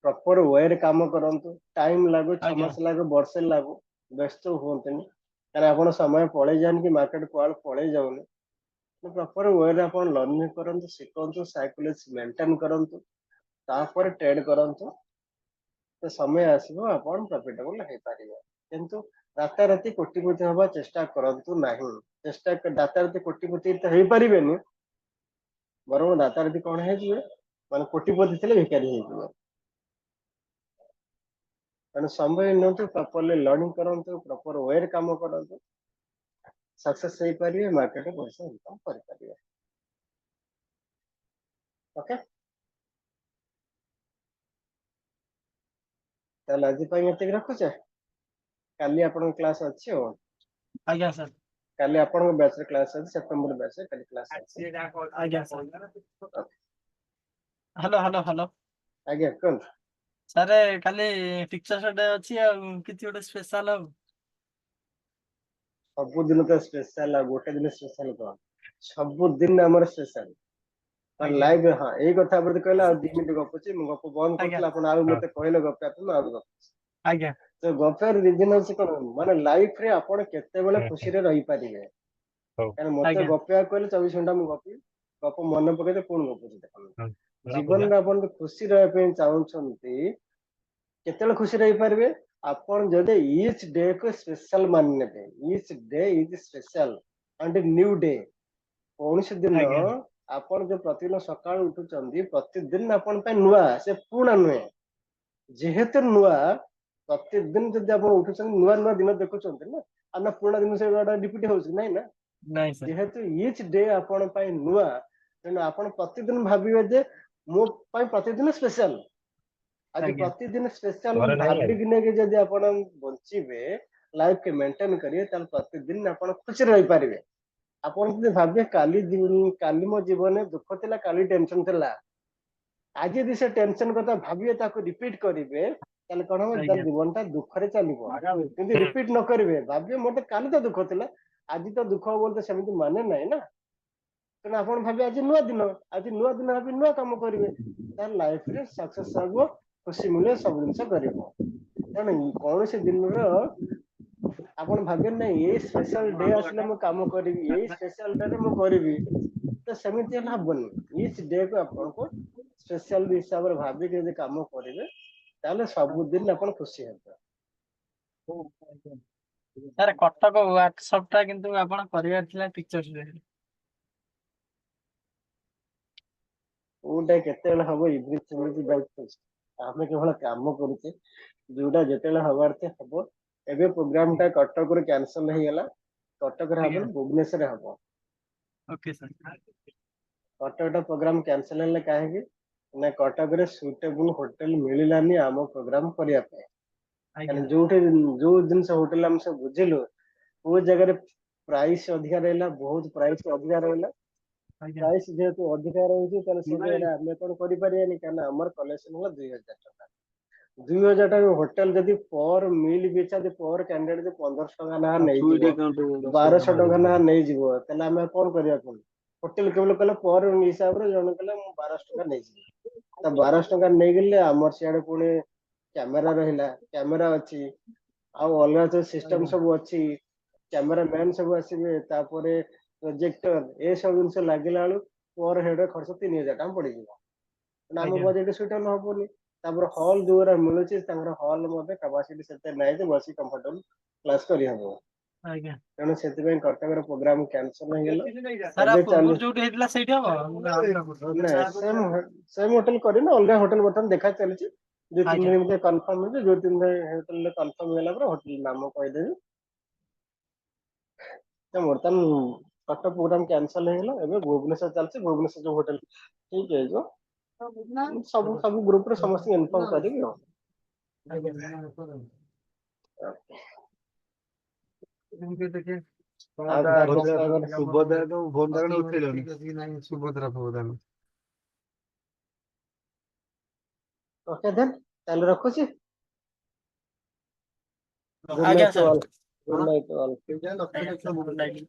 ପ୍ରପର ୱେରେ କାମ କରନ୍ତୁ। ଟାଇମ ଲାଗୁ, 6 ଆଜ୍ଞା ମାସ ଲାଗୁ, ବର୍ଷେ ଲାଗୁ, ବ୍ୟସ୍ତ ହୁଅନ୍ତୁନି। କାରଣ ଆପଣ ସମୟ ପଳେଇ ଯାଆନି କି ମାର୍କେଟ କୁଆଡେ ପଳେଇ ଯାଉନି। ପ୍ରପର ୱେରେ ଆପଣ ଲର୍ନିଂ କରନ୍ତୁ, ଶିଖନ୍ତୁ, ସାଇକୋଲୋଜି ମେଣ୍ଟେନ କରନ୍ତୁ, ତାପରେ ଟ୍ରେଡ କରନ୍ତୁ। ତ ସମୟ ଆସିବ ଆପଣ ପ୍ରଫିଟେବଲ ହେଇପାରିବେ। କିନ୍ତୁ ରାତାରାତି କୋଟିପତି ହବା ଚେଷ୍ଟା କରନ୍ତୁ ନାହିଁ। ରାତାରାତି କୋଟିପତି ତ ହେଇପାରିବେନି, ବରଂ ରାତାରାତି କଣ ହେଇଯିବେ, ମାନେ କୋଟିପତି ଥିଲେ ଭିକାରୀ ହେଇଯିବେ। ତେଣୁ ସମୟ ନିଅନ୍ତୁ, ପ୍ରପରଲି ଲର୍ନିଂ କରନ୍ତୁ, ପ୍ରପର ୱେରେ କାମ କରନ୍ତୁ, ସକ୍ସେସ୍ ହେଇପାରିବେ, ମାର୍କେଟରେ ପଇସା ଇନକମ୍ କରିପାରିବେ। ଓକେ, ତାହେଲେ ଆଜି ପାଇଁ ଏତିକି ରଖୁଛେ। କାଲି ଆପଣଙ୍କ କ୍ଲାସ ଅଛି ଆଉ। ଆଜ୍ଞା ସାର୍ କାଲି ଆପଣଙ୍କ ବ୍ୟାଚରେ କ୍ଲାସ ଅଛି, ସେପ୍ଟେମ୍ବର ବ୍ୟାଚରେ କାଲି କ୍ଲାସ ଅଛି। ଆଜ୍ଞା ସାର୍ ହ୍ୟାଲୋ ହ୍ୟାଲୋ ହ୍ୟାଲୋ ଆଜ୍ଞା କୁହନ୍ତୁ। ସାର୍ କାଲି ଟିଚର୍ସ ଡେ ଅଛି, ଆଉ କିଛି ଗୋଟେ ସ୍ପେଶାଲ ହବ? ସବୁଦିନ ତ ସ୍ପେଶାଲ, ଆଉ ଗୋଟେ ଦିନ ସ୍ପେଶାଲ କଣ? ସବୁଦିନ ଆମର ସ୍ପେଶାଲ। ଆଜ୍ଞା ଲାଇଭ, ହଁ ଏଇ କଥା ପ୍ରତି କହିଲେ ଆଉ 2 ମିନିଟ ଗପୁଛି ମୁଁ, ଗପ ବନ୍ଦ ଆଜ୍ଞା କରୁଥିଲି ଆପଣ ଆଉ ମତେ କହିଲେ ଗପିବା ପାଇଁ, ମୁଁ ଆଉ ଗପୁଛି। ଆଜ୍ଞା ତ ଗପିବାର ରିଜିନ ଅଛି କଣ, ମାନେ ଲାଇଫ ରେ ଆପଣ କେତେବେଳେ ଖୁସିରେ ରହିପାରିବେ। କାରଣ ମତେ ଆଜ୍ଞା ଗପିବାକୁ କହିଲେ 24 ଘଣ୍ଟା ମୁଁ ଗପିବି, ଗପ ମନେ ପକେଇଲେ ପୁଣି ଗପୁଛି। ଦେଖନ୍ତୁ ଜୀବନରେ ଆପଣ ଯଦି ଖୁସି ରହିବା ପାଇଁ ଚାହୁଁଛନ୍ତି, କେତେବେଳେ ଖୁସି ରହିପାରିବେ? ଆପଣ ଯଦି ଇଚ୍ ଡେ କୁ ସ୍ପେଶାଲ ମାନି ନେବେ। Each day is special and new day. କୌଣସି ଦିନ ଆଜ୍ଞା ଆପଣ ଯୋଉ ପ୍ରତିଦିନ ସକାଳୁ ଉଠୁଛନ୍ତି, ପ୍ରତିଦିନ ଆପଣ ପାଇଁ ନୂଆ, ସେ ପୁରୁଣା ନୁହେଁ। ଯେହେତୁ ନୂଆ, ପ୍ରତିଦିନ ଯଦି ଆପଣ ଉଠୁଛନ୍ତି, ନୂଆ ନୂଆ ଦିନ ଦେଖୁଛନ୍ତି ନା, ଆଉ ନା ପୁରୁଣା ଦିନ ସେଗୁଡା ରିପିଟ ହଉଛି, ନାଇଁ ନା। ନାଇଁ ସାର୍ ଯେହେତୁ ଇଚ୍ ଡେ ଆପଣ ପାଇଁ ନୂଆ, ତେଣୁ ଆପଣ ପ୍ରତିଦିନ ଭାବିବେ ଯେ ମୋ ପାଇଁ ପ୍ରତିଦିନ ସ୍ପେଶାଲ। ଆଜି ଆଜ୍ଞା ପ୍ରତିଦିନ ସ୍ପେଶାଲ ଭାବିକି ନେଇକି ଯଦି ଆପଣ ବଞ୍ଚିବେ, ଲାଇଫ କେ ମେଣ୍ଟେନ କରିବେ, ତାହେଲେ ପ୍ରତିଦିନ ଆପଣ ଖୁସିରେ ରହିପାରିବେ। ଆପଣ ଯଦି ଭାବିବେ କାଲି ମୋ ଜୀବନରେ ଦୁଃଖ ଥିଲା, କାଲି ଟେନସନ ଥିଲା, ଆଜି ଯଦି ସେ ଟେନସନ କଥା ଭାବିବେ, ତାକୁ ରିପିଟ କରିବେ, ତାହେଲେ କଣ ହବ, ତାର ଆଜ୍ଞା ଜୀବନଟା ଦୁଃଖରେ ଚାଲିବ। କିନ୍ତୁ ରିପିଟ ନ କରିବେ, ଭାବିବେ ମୋତେ କାଲି ତ ଦୁଃଖ ଥିଲା, ଆଜି ତ ଦୁଃଖ ହବ ବୋଲି ତ ସେମିତି ମାନେ ନାହିଁ ନା। ତେଣୁ ଆପଣ ଭାବିବେ ଆଜି ନୂଆ ଦିନ, ଆଜି ନୂଆ ଦିନ ଭାବି ନୂଆ କାମ କରିବେ, ତାହେଲେ ଲାଇଫରେ ସକ୍ସେସ୍ ହବ, ଖୁସି ମିଳିବ, ସବୁ ଜିନିଷ କରିବ। ତେଣୁ କୌଣସି ଦିନର ଆପଣ ଭାବିବେ ନାଇଁ, ଏଇ ସ୍ପେଶାଲ ଡେ ଆସିଲେ ମୁଁ କାମ କରିବି, ଏଇ ସ୍ପେଶାଲ ଡେ ରେ ମୁଁ କରିବି, ତ ସେମିତି ହେଲେ ହବନି। ଇଚ୍ ଡେ କୁ ଆପଣଙ୍କୁ ସ୍ପେଶାଲ ହିସାବରେ ଭାବିକି ଯଦି କାମ କରିବେ, ତାହେଲେ ସବୁଦିନ ଆପଣ ଖୁସି ହେବେ। ସାର୍ କଟକ ୱାର୍କସପ୍ ଟା କିନ୍ତୁ ଆପଣ କରିବାର ଥିଲା ଟିଚର୍ସ ଡେ। କୋଉଟା କେତେବେଳେ ହବ, ଆମେ କେବଳ କାମ କରୁଛେ, ଯୋଉଟା ଯେତେବେଳେ ହବାର ଥିବ ହବ। ଏବେ ପ୍ରୋଗ୍ରାମ ଟା କଟକରୁ କ୍ୟାନସଲ ହେଇଗଲା, କଟକରେ ଆଜ୍ଞା ହବନି, ଭୁବନେଶ୍ୱରରେ ହବ। ଓକେ ସାର୍ କଟକଟା ପ୍ରୋଗ୍ରାମ କ୍ୟାନସଲ ହେଲେ କାହିଁକି ନା, କଟକରେ ସୁଇଟେବୁଲ ହୋଟେଲ ମିଳିଲାନି ଆମ ପ୍ରୋଗ୍ରାମ କରିବା ପାଇଁ। ଆଜ୍ଞା କାରଣ ଯୋଉ ଜିନିଷ ହୋଟେଲ ଆମେ ସବୁ ବୁଝିଲୁ, କୋଉ ଜାଗାରେ ପ୍ରାଇସ୍ ଅଧିକା ରହିଲା, ବହୁତ ପ୍ରାଇସ୍ ଅଧିକା ରହିଲା। ଆଜ୍ଞା ପ୍ରାଇସ୍ ଯେହେତୁ ଅଧିକା ରହୁଛି, ତାହେଲେ ସେ ଜାଗାରେ ଆମେ କଣ କରିପାରିବାନି, କାରଣ ଆମର କଲେକ୍ସନ ହେଲା 2000 ଟଙ୍କା। 2000 ଟଙ୍କା ହୋଟେଲ ଯଦି ପର ମିଲ୍ ପିଛା ପର କ୍ୟାଣ୍ଡିଡେଟ ଯଦି 1500 ଟଙ୍କା ଲେଖା ନେଇଯିବ, 1200 ଟଙ୍କା ଲେଖା ନେଇଯିବ, ତାହେଲେ ଆମେ କଣ କରିବା କୁହନ୍ତୁ? ହୋଟେଲ କେବଳ କହିଲେ ପର ହିସାବରେ ଜଣେ କହିଲେ ମୁଁ 1200 ଟଙ୍କା ନେଇଯିବି, ତ 1200 ଟଙ୍କା ନେଇଗଲେ ଆମର ସିଆଡେ ପୁଣି କ୍ୟାମେରା ରହିଲା, କ୍ୟାମେରା ଅଛି, ଆଉ ଅଲଗା ଯୋଉ ସିଷ୍ଟମ ସବୁ ଅଛି, କ୍ୟାମେରା ମ୍ୟାନ ସବୁ ଆସିବେ, ତାପରେ ପ୍ରୋଜେକ୍ଟର, ଏ ସବୁ ଜିନିଷ ଲାଗିଲା ବେଳୁ ପର ହେଡ ଖର୍ଚ୍ଚ 3000 ଟଙ୍କା ପଡିଯିବ। ଆମ ଆଜ୍ଞା ବଜେଟ ସୁଇଟେବଲ ହବନି। ତାପରେ ହଲ୍ ଯୋଉଗୁରା ମିଳୁଛି, ତାଙ୍କର ହଲ୍ ମଧ୍ୟ କାପାସିଟି ସେତେ ନାହିଁ ଯେ ବସି କମ୍ଫର୍ଟେବଲ କ୍ଲାସ କରିହବ। ଆଜ୍ଞା ତେଣୁ ସେଥିପାଇଁ କଟକର ପ୍ରୋଗ୍ରାମ କ୍ୟାନସଲ ହେଇଗଲା। ସାର୍ ଆ ଏବେ ଚାଲି ପୂର୍ବରୁ ଯୋଉଠି ହେଇଥିଲା ସେଇଠି ହବ? ନାଇଁ, ସେମ ହୋଟେଲ କରିନି, ଅଲଗା ହୋଟେଲ ବର୍ତ୍ତମାନ ଦେଖା ଚାଲିଛି। 2-3 ଆଜ୍ଞା ଦିନ ଭିତରେ କନଫର୍ମ ହେଇଯିବ, 2-3 ଦିନ ହୋଟେଲ କନଫର୍ମ ହେଲା ପରେ ହୋଟେଲ ନାମ କହିଦେବି। ବର୍ତ୍ତମାନ କଟକ ପ୍ରୋଗ୍ରାମ କ୍ୟାନସଲ ହେଇଗଲା, ଏବେ ଭୁବନେଶ୍ୱର ଚାଲିଛି। ଭୁବନେଶ୍ୱର ଯୋଉ ହୋଟେଲ ଠିକ ହେଇଯିବ, ସବୁ ଗ୍ରୁପରେ ସମସ୍ତଙ୍କୁ ଇନଫର୍ମ କରିବି ଆଉ। ଆଜ୍ଞା ଆଉ କାହା ପ୍ରସ୍ତାବ ସୁଭଦ୍ରା ତ ଫୋନ ତାର ଉଠେଇଲନି ସୁଭଦ୍ରା ପ୍ରଧାନ। ଓକେ ଦେନ୍ ତାହେଲେ ରଖୁଛି। ଗୁଡ୍ ଆଜ୍ଞା night to sir. All. Good night to all. ଆଜ୍ଞା, good night।